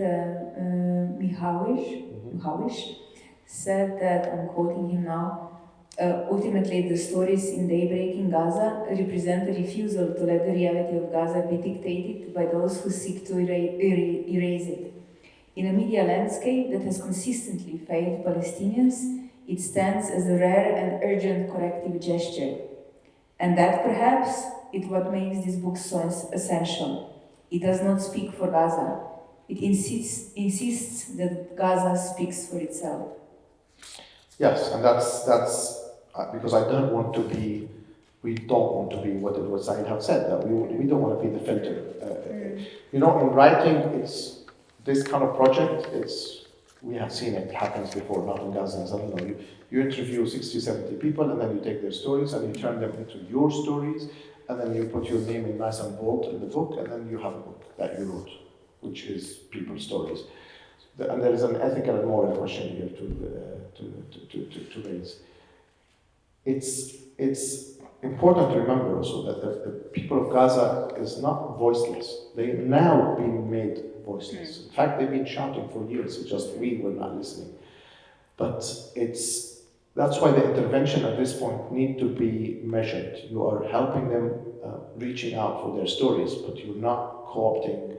Mihawish said that, I'm quoting him now, ultimately the stories in Daybreak in Gaza represent the refusal to let the reality of Gaza be dictated by those who seek to erase it. In a media landscape that has consistently failed Palestinians, it stands as a rare and urgent corrective gesture. And that perhaps is what makes this book so essential. It does not speak for Gaza. It insists that Gaza speaks for itself. Yes, and that's because we don't want to be what Said have said, that we don't want to be the filter. In writing, it's this kind of project, we have seen it happens before, not in Gaza. You interview 60, 70 people, and then you take their stories and you turn them into your stories, and then you put your name in nice and bold in the book, and then you have a book that you wrote, which is people's stories. And there is an ethical and moral question here to raise. It's important to remember also that the people of Gaza is not voiceless. They've now been made voiceless. In fact, they've been shouting for years. It's just we were not listening. But that's why the intervention at this point need to be measured. You are helping them reaching out for their stories, but you're not co-opting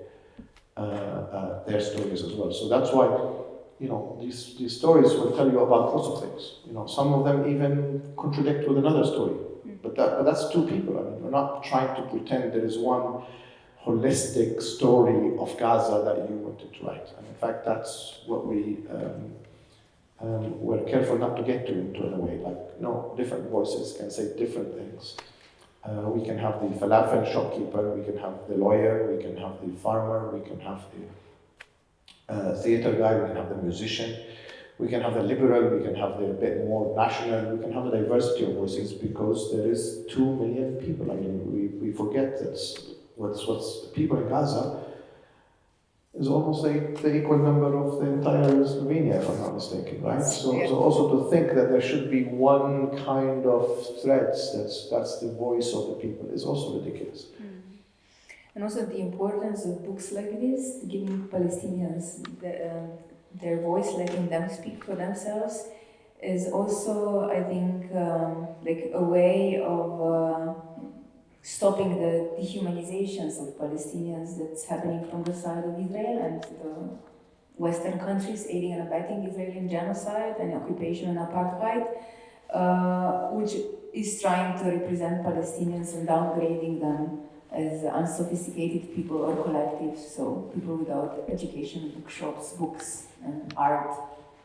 their stories as well. So that's why, these stories will tell you about lots of things. Some of them even contradict with another story. But that's two people. We're not trying to pretend there is one holistic story of Gaza that you wanted to write. And in fact, that's what we're careful not to get to in a way. Different voices can say different things. We can have the falafel shopkeeper, we can have the lawyer, we can have the farmer, we can have the theater guy, we can have the musician, we can have the liberal, we can have the bit more national, we can have the diversity of voices because there is 2 million people. We forget that what's people in Gaza is almost like the equal number of the entire Slovenia, if I'm not mistaken, right? So also to think that there should be one kind of threads that's the voice of the people is also ridiculous. And also the importance of books like this, giving Palestinians their voice, letting them speak for themselves, is also, I think, like a way of stopping the dehumanizations of Palestinians that's happening from the side of Israel and the Western countries aiding and abetting Israeli genocide and occupation and apartheid, which is trying to represent Palestinians and downgrading them as unsophisticated people or collectives, so people without education, bookshops, books, and art,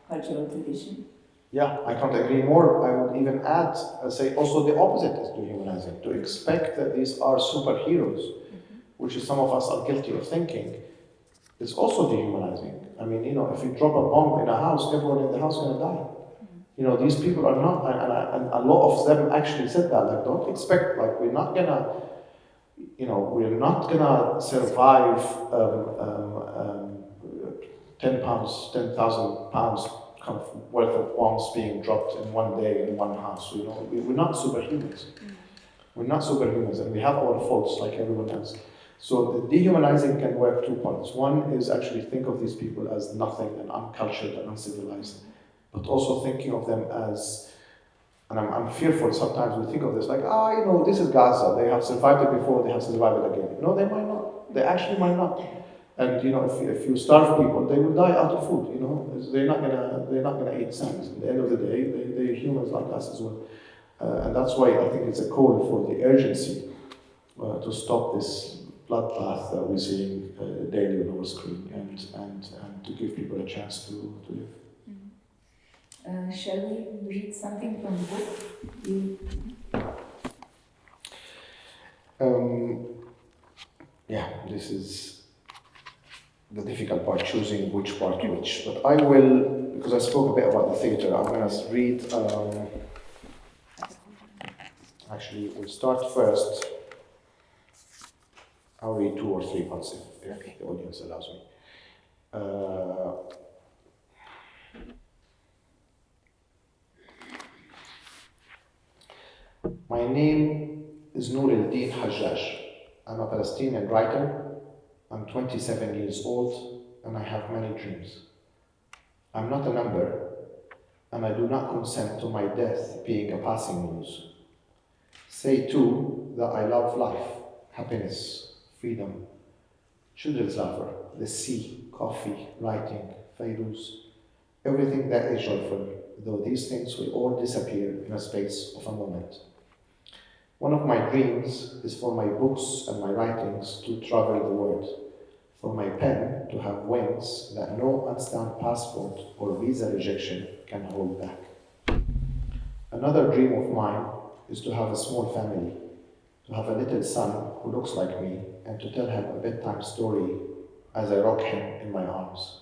cultural tradition. Yeah, I can't agree more. I would even add, say also the opposite is dehumanizing. To expect that these are superheroes, which is some of us are guilty of thinking, is also dehumanizing. If you drop a bomb in a house, everyone in the house is going to die. These people are not, and a lot of them actually said that, don't expect, we're not gonna survive 10,000 pounds kind of worth of bombs being dropped in one day in one house. We're not superhumans. We're not superhumans, and we have our faults like everyone else. So the dehumanizing can work 2 points. One is actually think of these people as nothing and uncultured and uncivilized, but also thinking of them as, and I'm fearful sometimes we think of this this is Gaza. They have survived it before, they have survived it again. No, they might not. They actually might not. And if you starve people, they will die out of food. They're not gonna eat sand. At the end of the day, they're humans like us as well. And that's why I think it's a call for the urgency to stop this bloodbath that we're seeing daily on our screen, and to give people a chance to live. Shall we read something from the book? This is the difficult part, choosing which part which. But I will, because I spoke a bit about the theater, I'm going to read, actually we'll start first. I'll read 2 or 3 parts if the audience allows me. My name is Noor El-Din Hajjaj. I'm a Palestinian writer, I'm 27 years old and I have many dreams. I'm not a number, and I do not consent to my death being a passing news. Say too that I love life, happiness, freedom, children's lover, the sea, coffee, writing, Fairuz, everything that is joyful, though these things will all disappear in a space of a moment. One of my dreams is for my books and my writings to travel the world, for my pen to have wings that no unstamped passport or visa rejection can hold back. Another dream of mine is to have a small family, to have a little son who looks like me, and to tell him a bedtime story as I rock him in my arms.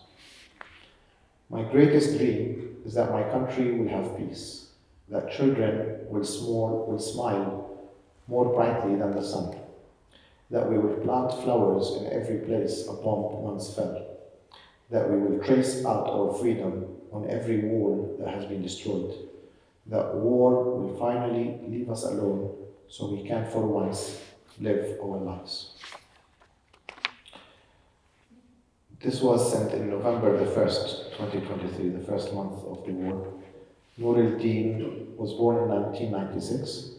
My greatest dream is that my country will have peace, that children will smile more brightly than the sun, that we will plant flowers in every place a bomb once fell, that we will trace out our freedom on every wall that has been destroyed, that war will finally leave us alone so we can for once live our lives. This was sent in November the 1st, 2023, the first month of the war. Nur al-Din was born in 1996.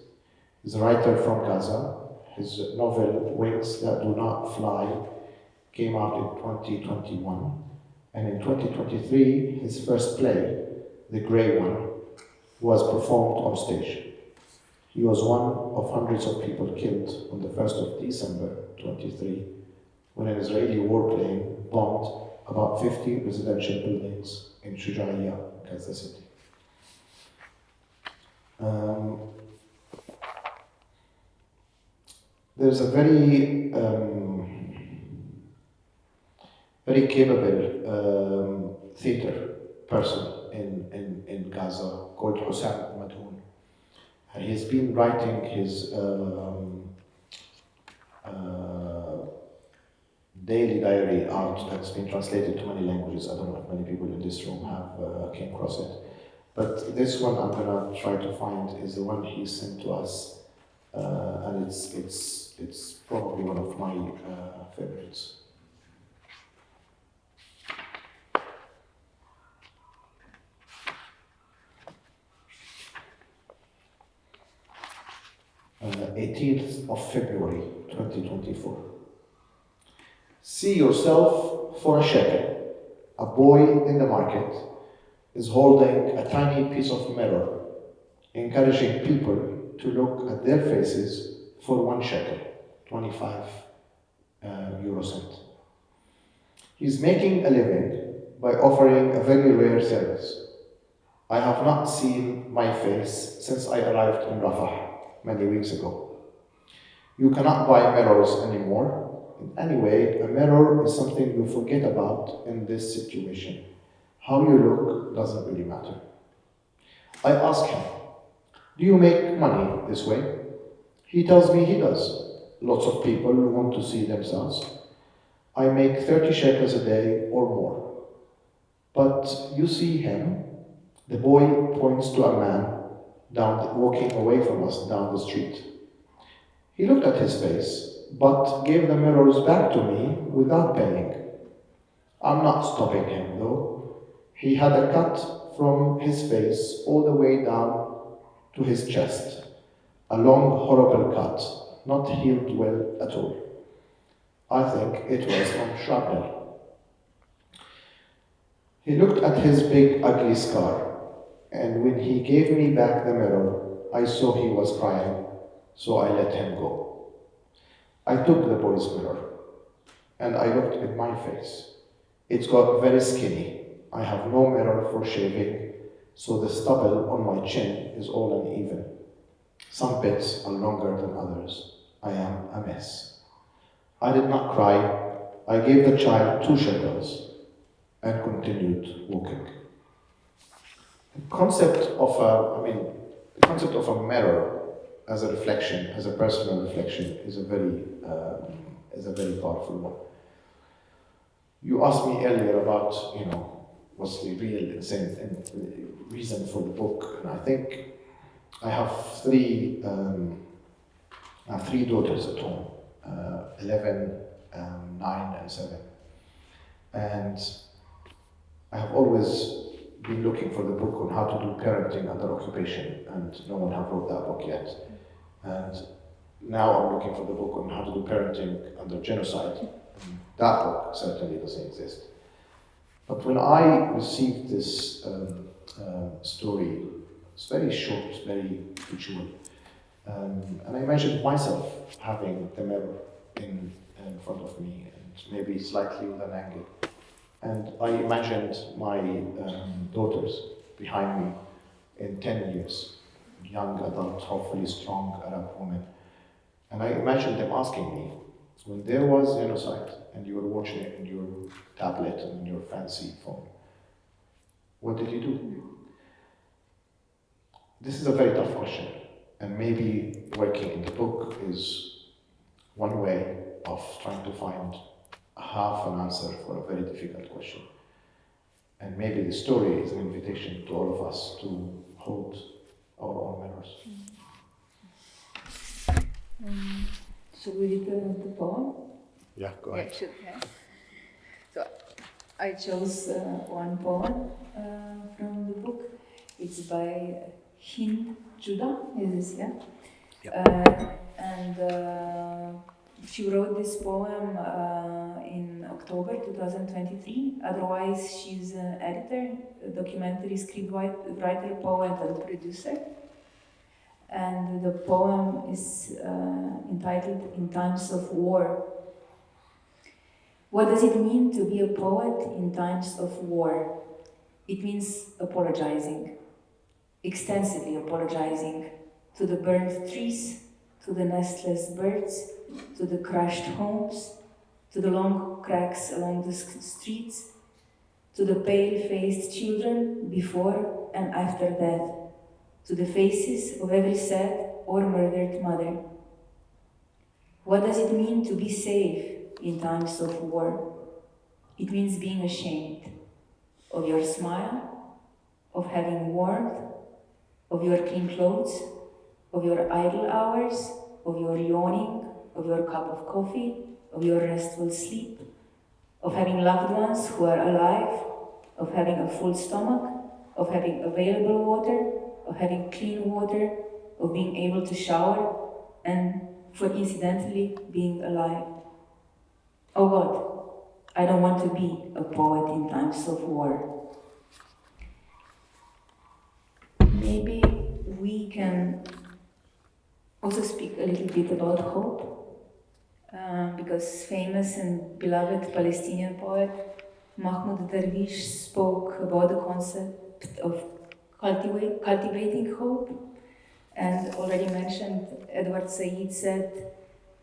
He's a writer from Gaza. His novel, Wings That Do Not Fly, came out in 2021. And in 2023, his first play, The Grey One, was performed on stage. He was one of hundreds of people killed on the 1st of December 23, when an Israeli warplane bombed about 50 residential buildings in Shujaiya, Gaza City. There's a very capable theater person in Gaza called Hussam Madhoun. And he's been writing his daily diary out that's been translated to many languages. I don't know if many people in this room have came across it. But this one I'm gonna try to find is the one he sent to us, and it's probably one of my favorites. Uh, 18th of February 2024. See yourself for a shekel. A boy in the market is holding a tiny piece of mirror, encouraging people to look at their faces for 1 shekel, 25 euro cent. He's making a living by offering a very rare service. I have not seen my face since I arrived in Rafah many weeks ago. You cannot buy mirrors anymore. Anyway, a mirror is something you forget about in this situation. How you look doesn't really matter. I ask him, do you make money this way? He tells me he does. Lots of people want to see themselves. I make 30 shekels a day or more. But you see him, the boy points to a man walking away from us down the street. He looked at his face, but gave the mirrors back to me without paying. I'm not stopping him though. He had a cut from his face all the way down to his chest. A long, horrible cut, not healed well at all. I think it was from shrapnel. He looked at his big, ugly scar, and when he gave me back the mirror, I saw he was crying, so I let him go. I took the boy's mirror, and I looked at my face. It's got very skinny. I have no mirror for shaving, so the stubble on my chin is all uneven. Some bits are longer than others. I am a mess. I did not cry. I gave the child 2 shekels and continued walking. The concept of a mirror as a reflection, as a personal reflection, is a very powerful one. You asked me earlier about, what's the real reason for the book, and I think I have 3 daughters at home, 11, 9 and 7. And I have always been looking for the book on how to do parenting under occupation, and no one have wrote that book yet. And now I'm looking for the book on how to do parenting under genocide. And that book certainly doesn't exist. But when I received this story, it's very short, very visual, and I imagined myself having the mirror in front of me, and maybe slightly with an angle. And I imagined my daughters behind me in 10 years, young adult, hopefully strong Arab women. And I imagined them asking me, when there was genocide and you were watching it on your tablet and on your fancy phone, what did you do? This is a very tough question, and maybe working in the book is one way of trying to find half an answer for a very difficult question. And maybe the story is an invitation to all of us to hold our own mirrors. Should we read the poem? Yeah, go ahead. Yeah, yeah. So I chose one poem from the book. It's by Hind Judah, is this, yeah? Yeah. And she wrote this poem in October 2023. Otherwise, she's an editor, a documentary scriptwriter, poet, and producer. And the poem is entitled "In Times of War." What does it mean to be a poet in times of war? It means apologizing, extensively apologizing, to the burned trees, to the nestless birds, to the crushed homes, to the long cracks along the streets, to the pale-faced children before and after death, to the faces of every sad or murdered mother. What does it mean to be safe in times of war? It means being ashamed of your smile, of having warmth, of your clean clothes, of your idle hours, of your yawning, of your cup of coffee, of your restful sleep, of having loved ones who are alive, of having a full stomach, of having available water, of having clean water, of being able to shower, and for incidentally being alive. Oh God, I don't want to be a poet in times of war. Maybe we can also speak a little bit about hope, because famous and beloved Palestinian poet Mahmoud Darwish spoke about the concept of cultivating hope, and already mentioned Edward Said said,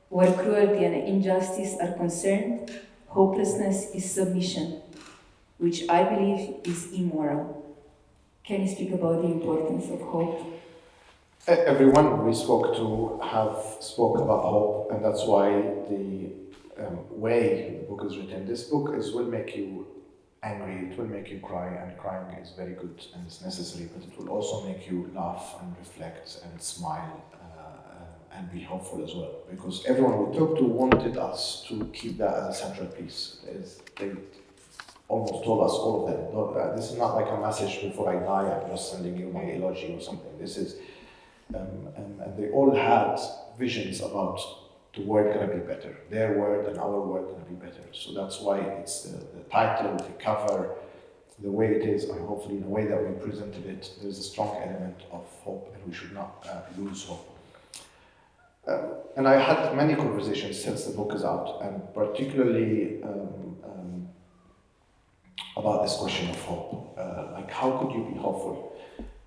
where cruelty and injustice are concerned, hopelessness is submission, which I believe is immoral. Can you speak about the importance of hope? Everyone we spoke to have spoke about hope, and that's why the way the book is written. This book will make you angry, it will make you cry, and crying is very good and it's necessary, but it will also make you laugh and reflect and smile and be hopeful as well. Because everyone we talked to wanted us to keep that as a central piece. They almost told us, all of them, this is not like a message before I die, I'm just sending you my eulogy or something. This is, and they all had visions about the world gonna be better. Their world and our world gonna be better. So that's why it's the title, the cover, the way it is, and hopefully in a way that we presented it, there's a strong element of hope, and we should not lose hope. And I had many conversations since the book is out, and particularly about this question of hope. Like, how could you be hopeful?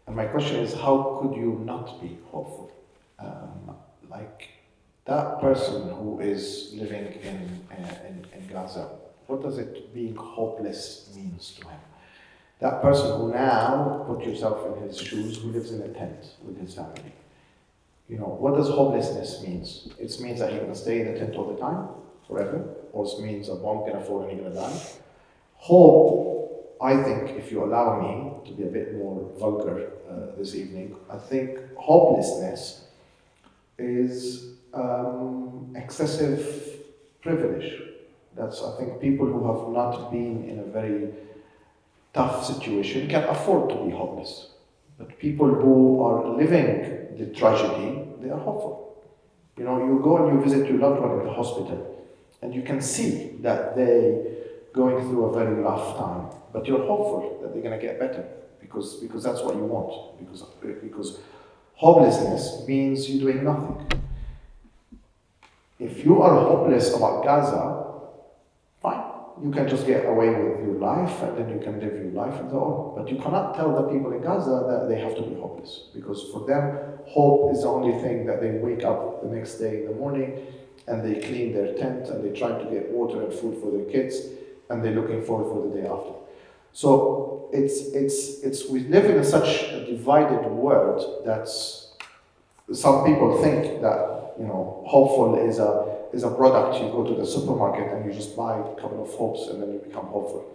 And my question is, how could you not be hopeful? Like, that person who is living in Gaza, what does it being hopeless means to him? That person who now, put yourself in his shoes, who lives in a tent with his family. You know, what does hopelessness means? It means that he's gonna stay in the tent all the time, forever, or it means a bomb gonna fall and he's gonna die. Hope, I think, if you allow me to be a bit more vulgar this evening, I think hopelessness is excessive privilege. That's, I think, people who have not been in a very tough situation can afford to be hopeless. But people who are living the tragedy, they are hopeful. You know, you go and you visit your loved one in the hospital, and you can see that they going through a very rough time, but you're hopeful that they're going to get better, because that's what you want. Because hopelessness means you're doing nothing. If you are hopeless about Gaza, fine. You can just get away with your life, and then you can live your life and so on. But you cannot tell the people in Gaza that they have to be hopeless, because for them, hope is the only thing that they wake up the next day in the morning, and they clean their tent, and they try to get water and food for their kids, and they're looking forward for the day after. So we live in such a divided world that some people think that, you know, hopeful is a product. You go to the supermarket and you just buy a couple of hopes and then you become hopeful.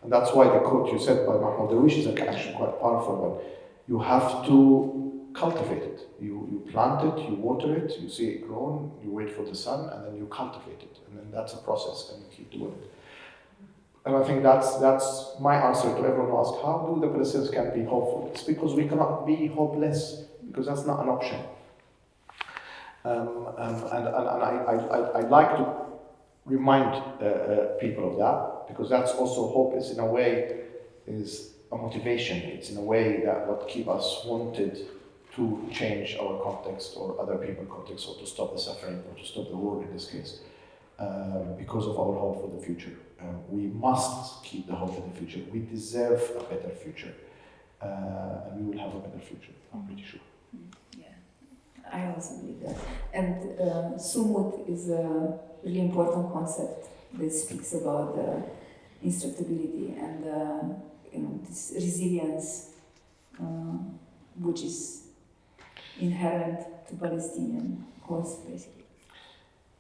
And that's why the quote you said by Mahmoud Darwish is actually quite powerful one. You have to cultivate it. You plant it, you water it, you see it grown, you wait for the sun, and then you cultivate it. And then that's a process, and you keep doing it. And I think that's my answer to everyone who asks, how do the Palestinians can be hopeful? It's because we cannot be hopeless, because that's not an option. And I'd like to remind people of that, because that's also hope is in a way is a motivation. It's in a way that what keep us wanted to change our context or other people's context, or to stop the suffering, or to stop the war in this case, because of our hope for the future. We must keep the hope for the future. We deserve a better future, and we will have a better future, I'm pretty sure. Yeah, I also believe that. And sumut is a really important concept that speaks about the instructability and this resilience, which is inherent to Palestinian cause, basically.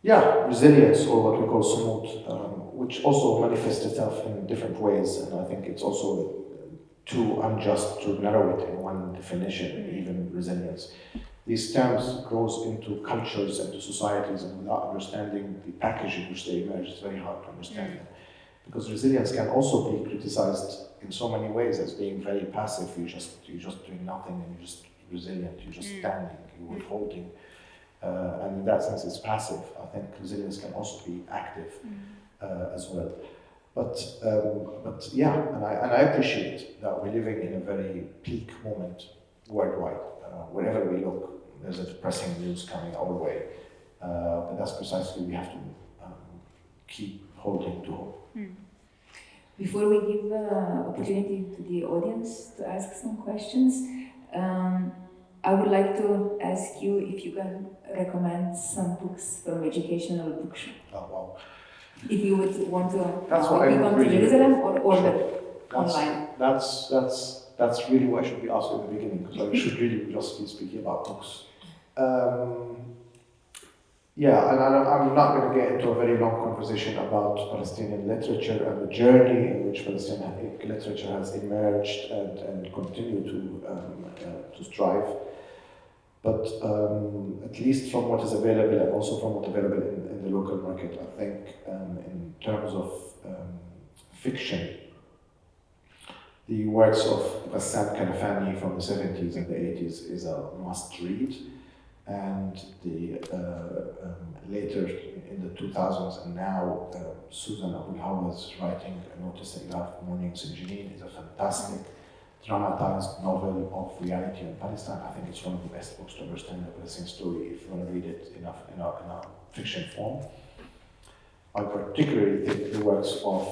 Yeah, resilience, or what we call sumut, which also manifests itself in different ways, and I think it's also too unjust to narrow it in one definition, even resilience. These terms grows into cultures and to societies, and without understanding the package in which they emerge, it's very hard to understand them. Because resilience can also be criticized in so many ways as being very passive. You're just doing nothing, and you're just resilient. You're just standing. You're withholding. And in that sense, it's passive. I think resilience can also be active as well. But yeah, and I appreciate that we're living in a very peak moment worldwide. Wherever we look, there's a depressing news coming our way. But that's precisely we have to keep holding to hope. Before we give opportunity to the audience to ask some questions, I would like to ask you if you can recommend some books from educational bookshop. Oh, wow. If you would want to come to Jerusalem or order online. That's really what I should be asking in the beginning, because I should really just be speaking about books. Yeah, and I'm not going to get into a very long conversation about Palestinian literature and the journey in which Palestinian literature has emerged and continue to strive. But at least from what is available, and also from what's available in the local market, I think in terms of fiction, the works of Ghassan Kanafani from the 70s and the 80s is a must-read. And the later in the 2000s and now, Susan Abu Hawa's writing A Notice that You Have Mornings in Jenin is a fantastic dramatized novel of reality in Palestine. I think it's one of the best books to understand the Palestinian story if you want to read it in a fiction form. I particularly think the works of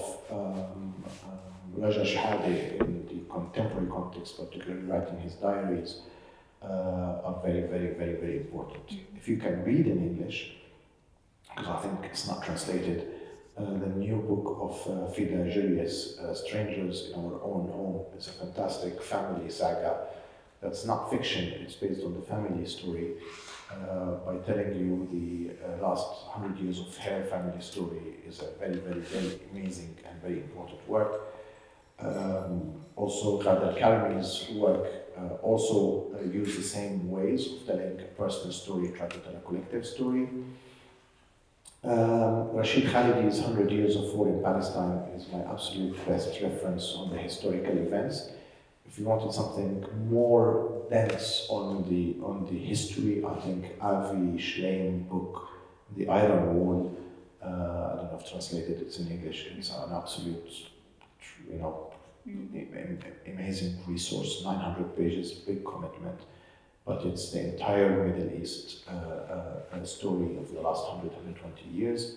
Raja Shahade in the contemporary context, particularly writing his diaries, are very, very, very, very important. If you can read in English, because I think it's not translated, the new book of Fida Julius, Strangers in Our Own Home, is a fantastic family saga that's not fiction, it's based on the family story, by telling you the last 100 years of her family story is a very, very, very amazing and very important work. Also, Ghada Karami's work also use the same ways of telling a personal story, try to tell a collective story. Rashid Khalidi's 100 Years of War in Palestine is my absolute best reference on the historical events. If you wanted something more dense on the history, I think Avi Schleim book, The Iron Wall, I don't know if translated, it's in English, it's an absolute, amazing resource, 900 pages, big commitment, but it's the entire Middle East story of the last 100, 120 years.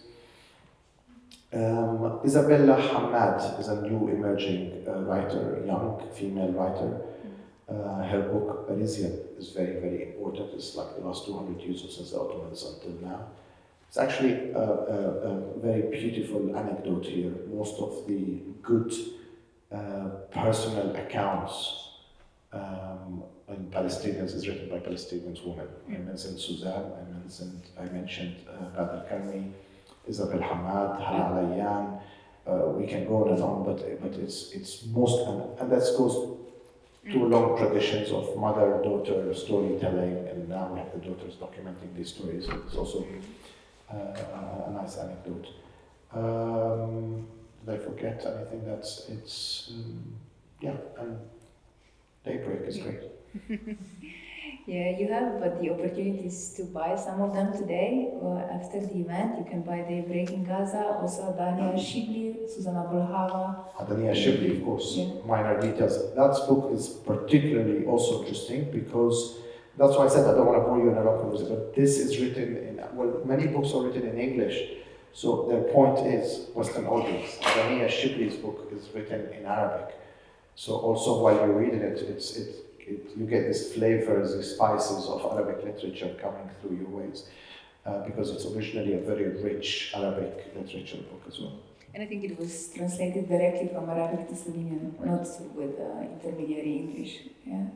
Isabella Hamad is a new emerging writer, young female writer. Her book, Parisian, is very, very important. It's like the last 200 years or since the Ottomans until now. It's actually a very beautiful anecdote here. Most of the good personal accounts in Palestinians is written by Palestinian women. I mentioned Suzanne, I mentioned Badr Karmi, Isabel Hamad, Hala Alayyan. We can go on and on, but it's most, and that goes to long traditions of mother-daughter storytelling, and now we have the daughters documenting these stories. It's also a nice anecdote. Did I forget anything? And Daybreak is great. Yeah, you have but the opportunities to buy some of them today or after the event. You can buy Daybreak in Gaza, also Daniel Shibli, Susanna Bolhava. Daniel Shibli, of course, yeah. Minor Details. That book is particularly also interesting because that's why I said I don't want to bore you in a long conversation, but this is written in, many books are written in English, so their point is Western audience. Daniel Shibli's book is written in Arabic. So also while you're reading it, you get these flavors, these spices of Arabic literature coming through your ways, because it's originally a very rich Arabic literature book as well. And I think it was translated directly from Arabic to Slovenian, right. Not with intermediary English. Yeah.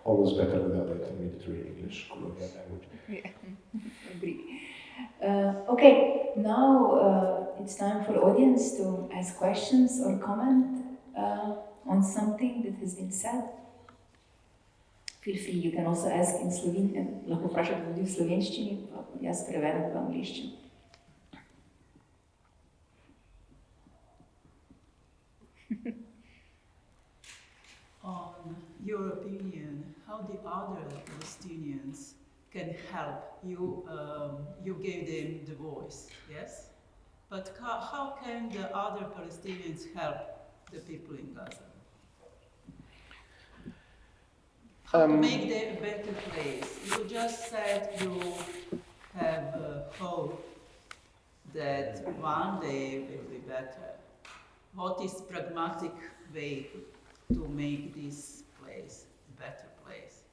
Always better without intermediary English, colonial language. Yeah, agree. Okay, now it's time for audience to ask questions or comment on something that has been said. Feel free, you can also ask in Slovenian, lahko vprašate tudi v slovenščini, pa jaz prevedem v angliščini. On your opinion, how the other Palestinians can help you? You gave them the voice, yes? But how can the other Palestinians help the people in Gaza? How to make them a better place? You just said you have hope that one day it will be better. What is pragmatic way to make this place a better place?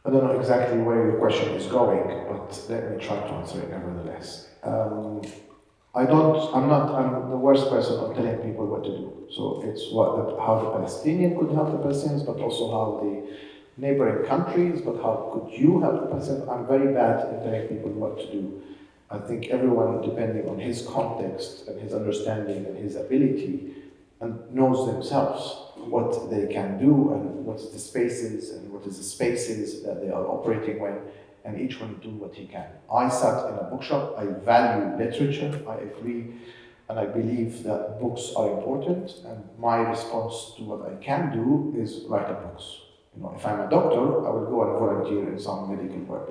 I don't know exactly where your question is going, but let me try to answer it nevertheless. I'm the worst person on telling people what to do. So it's how the Palestinian could help the Palestinians, but also how the neighboring countries, but how could you help the Palestinians? I'm very bad at telling people what to do. I think everyone, depending on his context and his understanding and his ability, and knows themselves what they can do and what the spaces and what is the spaces that they are operating when, and each one do what he can. I sat in a bookshop, I value literature, I agree, and I believe that books are important, and my response to what I can do is write books. If I'm a doctor, I will go and volunteer in some medical work,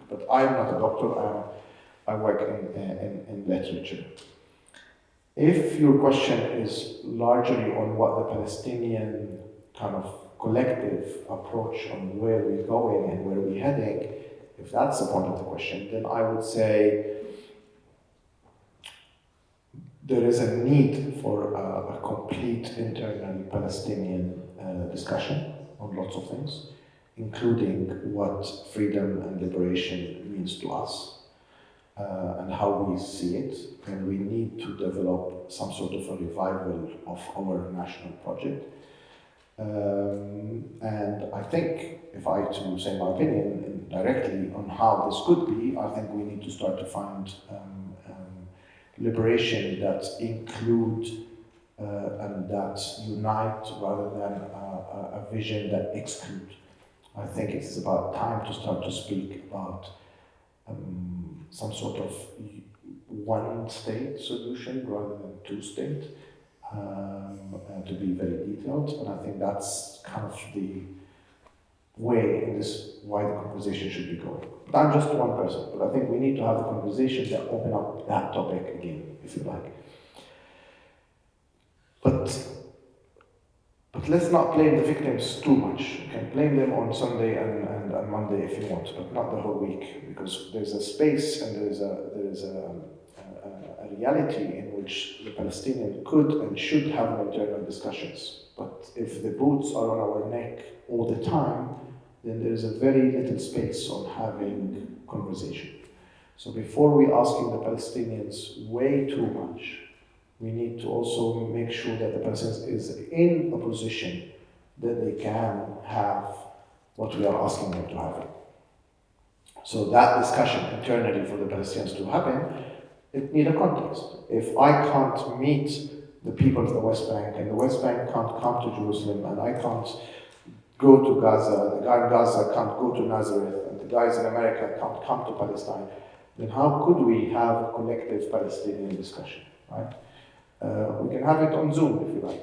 but I'm not a doctor, I work in literature. If your question is largely on what the Palestinian kind of collective approach on where we're going and where we're heading, if that's the point of the question, then I would say there is a need for a complete internal Palestinian discussion on lots of things, including what freedom and liberation means to us. And how we see it, and we need to develop some sort of a revival of our national project. And I think, if I to say my opinion directly on how this could be, I think we need to start to find liberation that include and that unite rather than a vision that exclude. I think it's about time to start to speak about some sort of one-state solution rather than two-state, to be very detailed. And I think that's kind of the way in this why the conversation should be going. But I'm just one person, but I think we need to have the conversation that open up that topic again, if you like. But let's not blame the victims too much. You can blame them on Sunday and Monday if you want, but not the whole week, because there's a space and there's a reality in which the Palestinians could and should have internal discussions. But if the boots are on our neck all the time, then there is a very little space on having conversation. So before we asking the Palestinians way too much, we need to also make sure that the Palestinians is in a position that they can have what we are asking them to have. So that discussion internally for the Palestinians to happen, it needs a context. If I can't meet the people of the West Bank, and the West Bank can't come to Jerusalem, and I can't go to Gaza, the guy in Gaza can't go to Nazareth, and the guys in America can't come to Palestine, then how could we have a collective Palestinian discussion, right? We can have it on Zoom, if you like,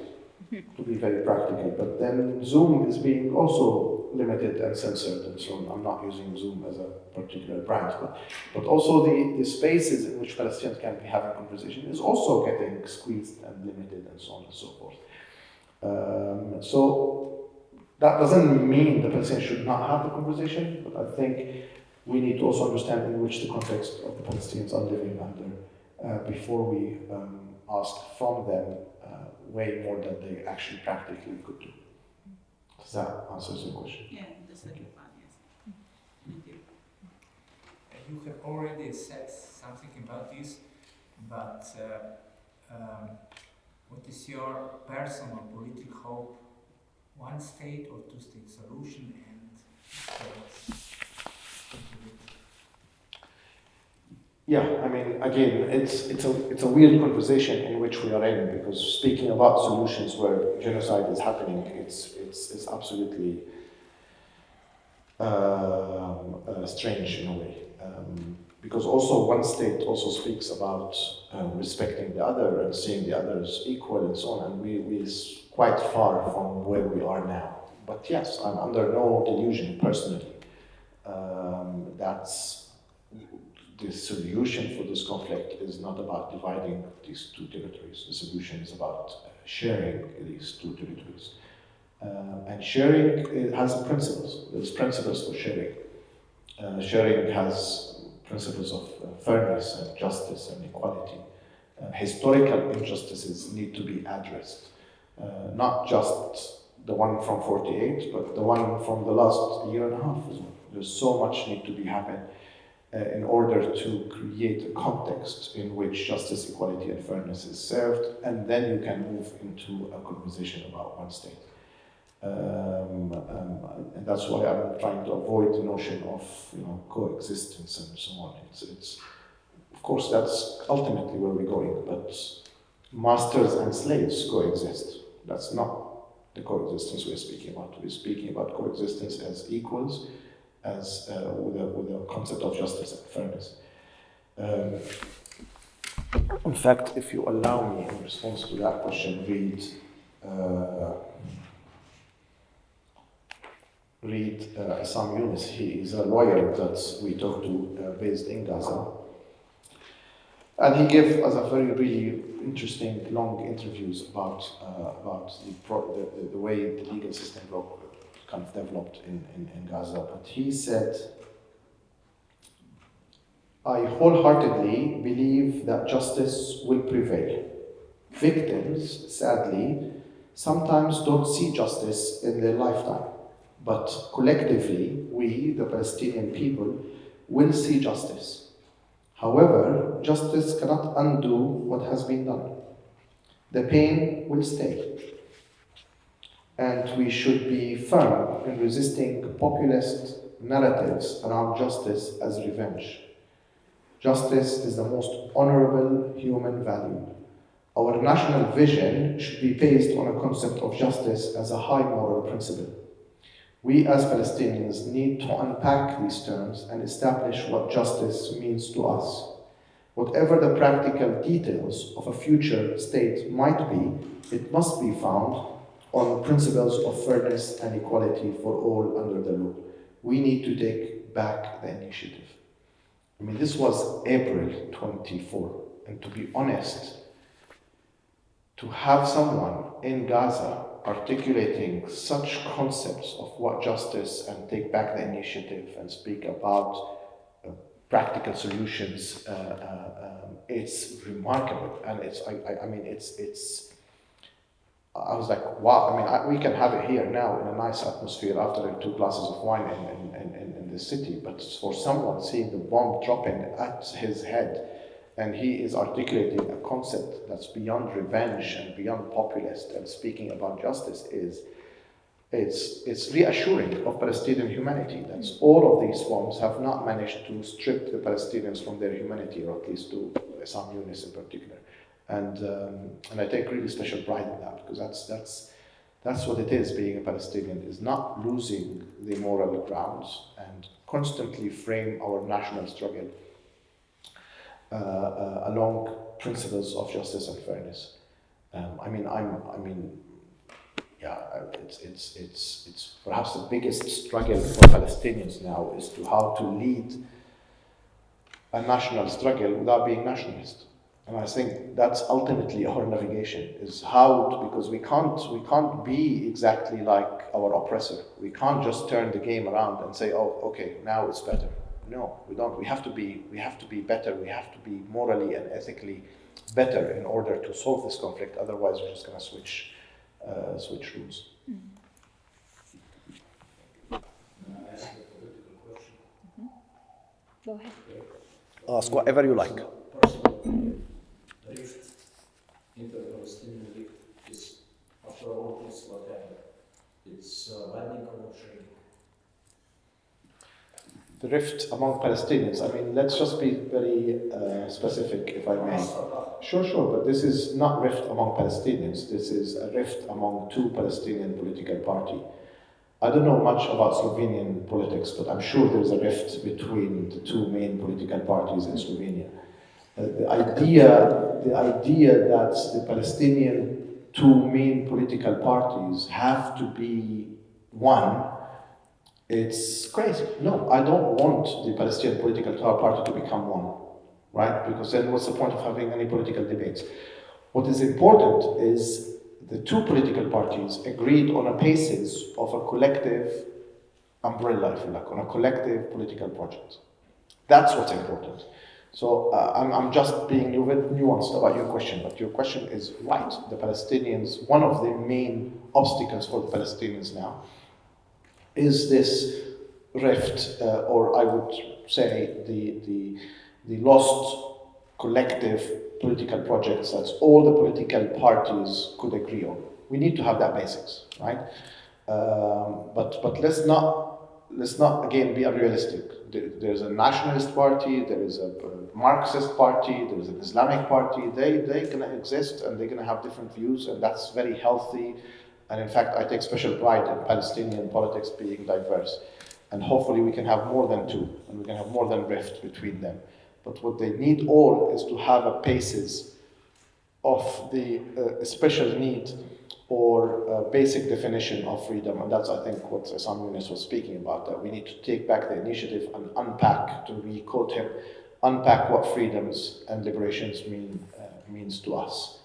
to be very practical, but then Zoom is being also limited and censored and so on. I'm not using Zoom as a particular brand, but also the spaces in which Palestinians can be having conversation is also getting squeezed and limited and so on and so forth. So that doesn't mean the Palestinians should not have the conversation, but I think we need to also understand in which the context of the Palestinians are living under before we ask from them way more than they actually practically could do. Does that answer your question? Yeah, the second one, yes. Thank you. You have already said something about this, but what is your personal political hope? One state or two state solution, and Yeah, I mean, again, it's a weird conversation in which we are in, because speaking about solutions where genocide is happening, it's absolutely strange in a way, because also one state also speaks about respecting the other and seeing the others equal and so on, and we're quite far from where we are now. But yes, I'm under no delusion personally that's the solution for this conflict is not about dividing these two territories. The solution is about sharing these two territories. And sharing has principles. There's principles for sharing. Sharing has principles of fairness and justice and equality. Historical injustices need to be addressed. Not just the one from 48, but the one from the last year and a half as well. There's so much need to be happening in order to create a context in which justice, equality, and fairness is served, and then you can move into a conversation about one state. And that's why I'm trying to avoid the notion of coexistence and so on. It's of course that's ultimately where we're going, but masters and slaves coexist. That's not the coexistence we're speaking about. We're speaking about coexistence as equals, as with a concept of justice and fairness. In fact, if you allow me, in response to that question, read Sam Yunus. He is a lawyer that we talked to based in Gaza. And he gave us a very, really interesting, long interviews about the way the legal system kind of developed in Gaza. But he said, I wholeheartedly believe that justice will prevail. Victims, sadly, sometimes don't see justice in their lifetime. But collectively, we, the Palestinian people, will see justice. However, justice cannot undo what has been done. The pain will stay. And we should be firm in resisting populist narratives around justice as revenge. Justice is the most honorable human value. Our national vision should be based on a concept of justice as a high moral principle. We as Palestinians need to unpack these terms and establish what justice means to us. Whatever the practical details of a future state might be, it must be found on principles of fairness and equality for all under the law. We need to take back the initiative. I mean, this was April 24, and to be honest, to have someone in Gaza articulating such concepts of what justice and take back the initiative and speak about practical solutions, it's remarkable, and I was like, wow. I mean, we can have it here now in a nice atmosphere after 2 glasses of wine in the city, but for someone seeing the bomb dropping at his head, and he is articulating a concept that's beyond revenge and beyond populist and speaking about justice, it's reassuring of Palestinian humanity that all of these bombs have not managed to strip the Palestinians from their humanity, or at least to some units in particular. And I take really special pride in that, because that's what it is, being a Palestinian, is not losing the moral grounds and constantly frame our national struggle along principles of justice and fairness. It's perhaps the biggest struggle for Palestinians now is to how to lead a national struggle without being nationalist. And I think that's ultimately our navigation, is how to, because we can't be exactly like our oppressor. We can't just turn the game around and say, oh, okay, now it's better. No, we don't. We have to be better. We have to be morally and ethically better in order to solve this conflict. Otherwise, we're just going to switch rules. Ask a political question. Go ahead. Ask whatever you like. The rift, inter-Palestinian rift, is, after all this, what happened? It's Vodnikova shrinking. The rift among Palestinians. I mean, let's just be very specific, if I may. Sure, but this is not rift among Palestinians. This is a rift among 2 Palestinian political parties. I don't know much about Slovenian politics, but I'm sure there's a rift between the 2 main political parties in Slovenia. The idea that the Palestinian 2 main political parties have to be one, it's crazy. No, I don't want the Palestinian political party to become one, right? Because then what's the point of having any political debates? What is important is the 2 political parties agreed on a basis of a collective umbrella, if you like, on a collective political project. That's what's important. So I'm just being nuanced about your question, but your question is right. The Palestinians, one of the main obstacles for the Palestinians now is this rift, or I would say the lost collective political projects that all the political parties could agree on. We need to have that basics, right? But let's not again be unrealistic. There's a nationalist party, there is a Marxist party, there's an Islamic party. They're going to exist, and they're going to have different views, and that's very healthy. And in fact, I take special pride in Palestinian politics being diverse. And hopefully we can have more than 2, and we can have more than rift between them. But what they need all is to have a basis of the special need or basic definition of freedom. And that's, I think, what Sam Yunus was speaking about, that we need to take back the initiative and unpack, to re-quote him, unpack what freedoms and liberations means to us.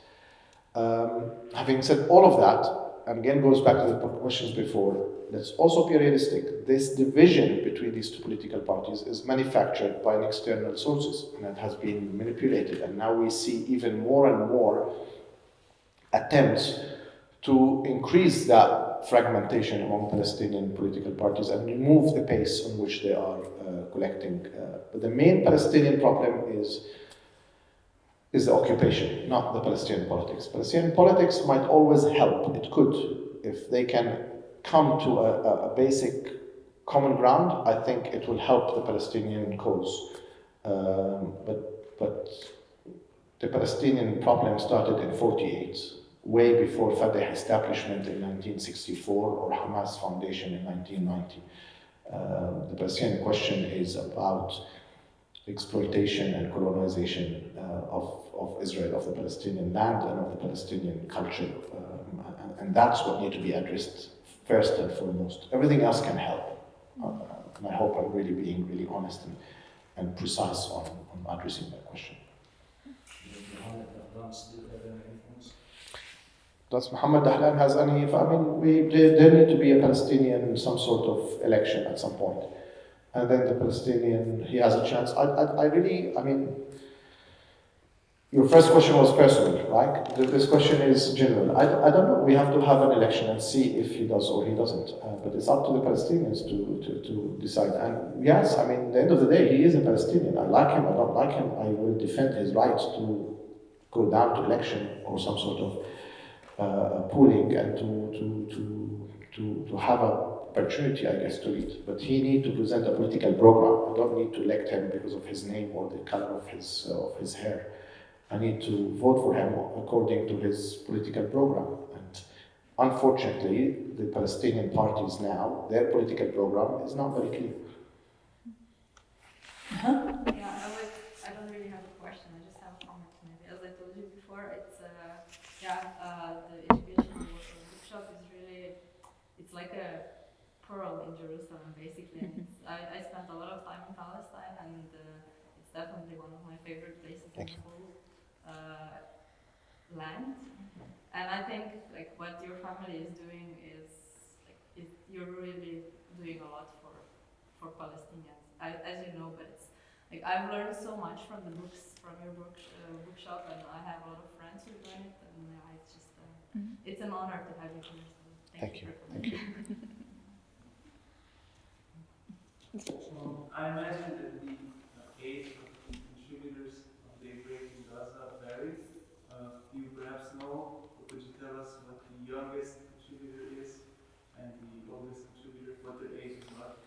Having said all of that, and again goes back to the questions before, let's also be realistic. This division between these 2 political parties is manufactured by external sources, and it has been manipulated. And now we see even more and more attempts to increase that fragmentation among Palestinian political parties and remove the pace on which they are collecting. But the main Palestinian problem is the occupation, not the Palestinian politics. Palestinian politics might always help. It could, if they can come to a basic common ground. I think it will help the Palestinian cause. But the Palestinian problem started in 48 way before Fatah establishment in 1964 or Hamas foundation in 1990. The Palestinian question is about exploitation and colonization of Israel, of the Palestinian land and of the Palestinian culture. And that's what needs to be addressed first and foremost. Everything else can help. And I hope I'm really being really honest and precise on addressing that question. Does Mohammed Dahlan has any? I mean, there need to be a Palestinian, some sort of election at some point. And then the Palestinian, he has a chance. I mean, your first question was personal, right? This question is general. I don't know. We have to have an election and see if he does or he doesn't. But it's up to the Palestinians to decide. And yes, I mean, at the end of the day, he is a Palestinian. I like him, I don't like him. I will defend his right to go down to election or some sort of pooling and to have a opportunity, I guess, to lead. But he needs to present a political program. I don't need to elect him because of his name or the color of his hair. I need to vote for him according to his political program. And unfortunately, the Palestinian parties now, their political program is not very clear. Yeah, I don't really have a question. I just have a comment. Maybe as I told you before, it's the education bookshop is really, it's like a pearl in Jerusalem, basically. And I spent a lot of time in Palestine, and it's definitely one of my favorite places in the whole land. And I think like what your family is doing is you're really doing a lot for Palestinians, as you know. But it's like I've learned so much from the books from your bookshop, and I have a lot of friends who join it, and it's just it's an honor to have you here. So thank you. Thank you. So I imagine that the age of the contributors of Daybreak in Gaza varies. You perhaps know, or could you tell us what the youngest contributor is and the oldest contributor, what their age is like?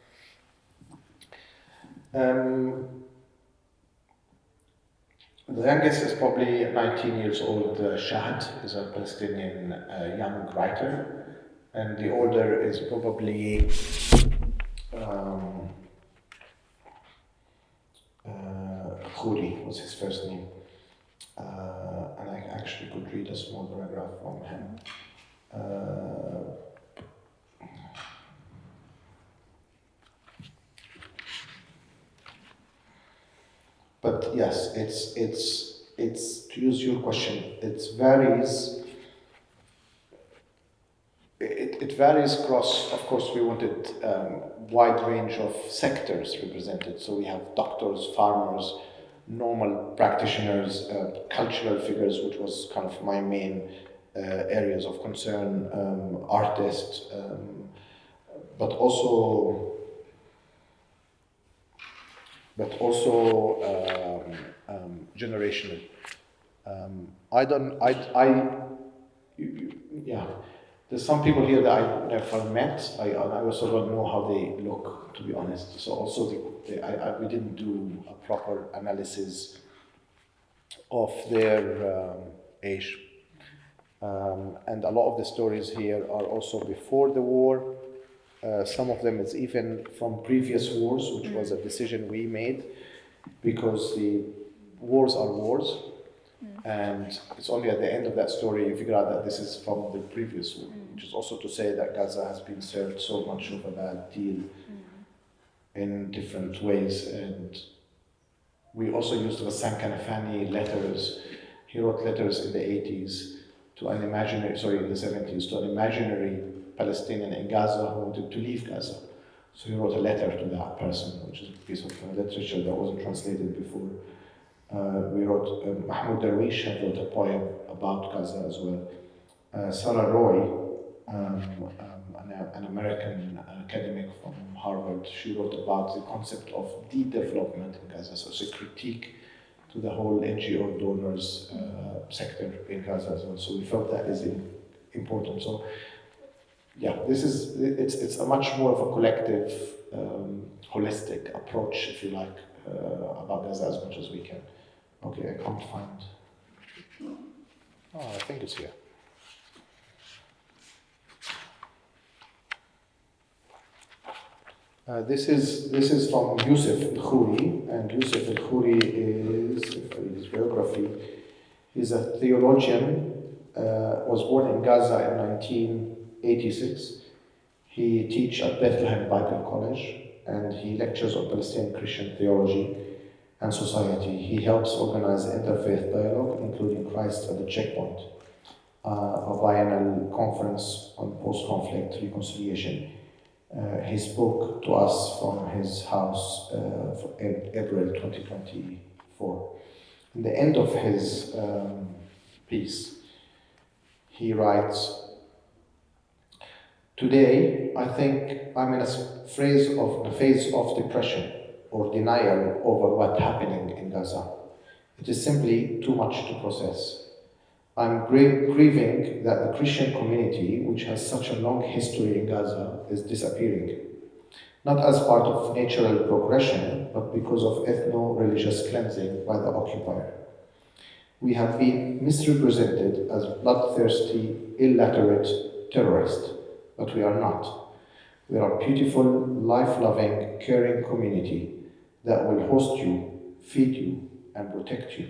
The youngest is probably 19 years old. Shahad is a Palestinian young writer, and the older is probably Khoury was his first name, and I actually could read a small paragraph from him. But yes, it's to use your question, it varies. It varies across. Of course, we wanted wide range of sectors represented. So we have doctors, farmers, normal practitioners, cultural figures, which was kind of my main areas of concern, artists, but also generational. There's some people here that I never met. I also don't know how they look, to be honest. So also we didn't do a proper analysis of their age. And a lot of the stories here are also before the war. Some of them is even from previous wars, which was a decision we made, because the wars are wars. And it's only at the end of that story you figure out that this is from the previous war, which is also to say that Gaza has been served so much of a bad deal in different ways. And we also used Ghassan Kanafani letters. He wrote letters in the 80s to an imaginary, in the 70s, to an imaginary Palestinian in Gaza who wanted to leave Gaza. So he wrote a letter to that person, which is a piece of literature that wasn't translated before. We wrote, Mahmoud Darwish had wrote a poem about Gaza as well. Sarah Roy, an American academic from Harvard, she wrote about the concept of de-development in Gaza. So it's a critique to the whole NGO donors sector in Gaza as well. So we felt that is important. So yeah, it's a much more of a collective, holistic approach, if you like, about Gaza as much as we can. Okay, I can't find. Oh, I think it's here. This is from Yusuf al-Khoury, and Yusuf al-Khoury is, if I read his biography, he's a theologian, was born in Gaza in 1986. He teaches at Bethlehem Bible College, and he lectures on Palestinian Christian theology and society. He helps organize interfaith dialogue, including Christ at the Checkpoint, a biennial conference on post-conflict reconciliation. He spoke to us from his house in April 2024. In the end of his piece, he writes, "Today, I think I'm in a phase of depression or denial over what's happening in Gaza. It is simply too much to process. I'm grieving that the Christian community, which has such a long history in Gaza, is disappearing. Not as part of natural progression, but because of ethno-religious cleansing by the occupier. We have been misrepresented as bloodthirsty, illiterate terrorists, but we are not. We are a beautiful, life-loving, caring community that will host you, feed you, and protect you.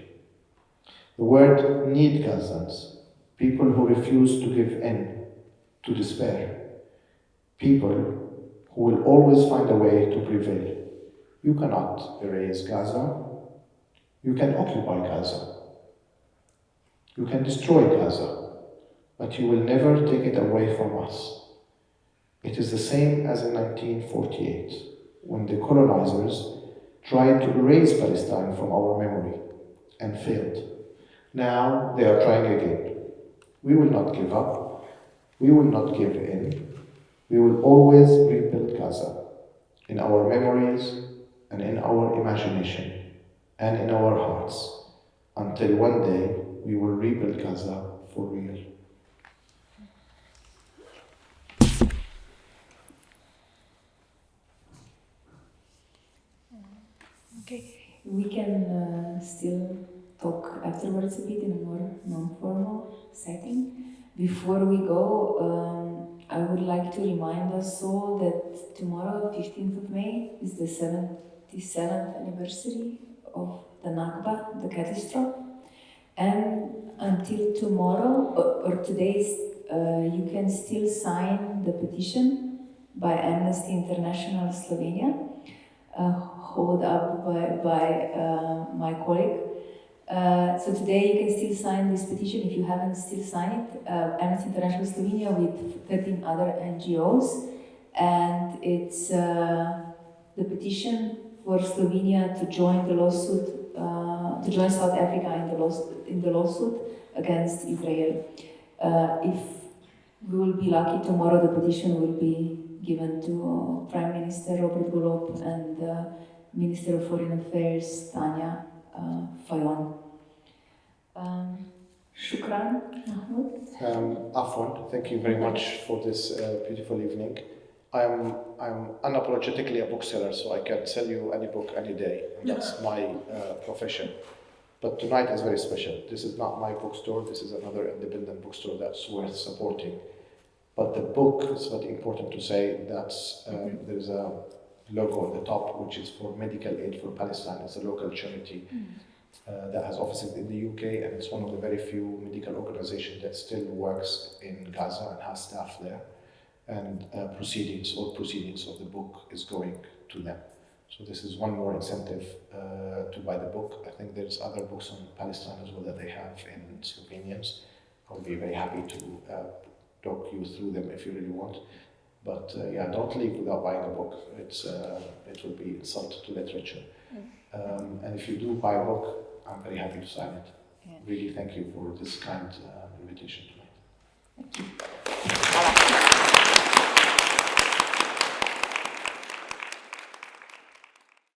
The world needs Gazans, people who refuse to give in to despair, people who will always find a way to prevail. You cannot erase Gaza. You can occupy Gaza. You can destroy Gaza, but you will never take it away from us. It is the same as in 1948, when the colonizers tried to erase Palestine from our memory and failed. Now they are trying again. We will not give up. We will not give in. We will always rebuild Gaza in our memories and in our imagination and in our hearts until one day we will rebuild Gaza for real." Okay, we can still talk afterwards a bit in a more non-formal setting. Before we go, I would like to remind us all that tomorrow, 15th of May, is the 77th anniversary of the nakbe, the catastrophe. And until tomorrow, or today, you can still sign the petition by Amnesty International Slovenia, held up by my colleague. So today you can still sign this petition if you haven't still signed it. Amnesty International Slovenia with 13 other NGOs, and it's the petition for Slovenia to join the lawsuit, to join South Africa in the lawsuit against Israel. If we will be lucky, tomorrow the petition will be given to Prime Minister Robert Golob and Minister of Foreign Affairs Tanya Fayon. Shukran, Mahmoud. Afwan, thank you very much for this beautiful evening. I'm unapologetically a bookseller, so I can sell you any book any day. And that's my profession. But tonight is very special. This is not my bookstore. This is another independent bookstore that's worth supporting. But the book, it's very important to say that there's a logo at the top, which is for Medical Aid for Palestine. It's a local charity that has offices in the UK, and it's one of the very few medical organizations that still works in Gaza and has staff there. And all proceedings of the book is going to them. So this is one more incentive to buy the book. I think there's other books on Palestine as well that they have in Slovenians. I'll be very happy to talk you through them if you really want. But yeah, don't leave without buying a book. It will be insult to literature. And if you do buy a book, I'm very happy to sign it. Yeah. Really, thank you for this kind invitation tonight. Thank you.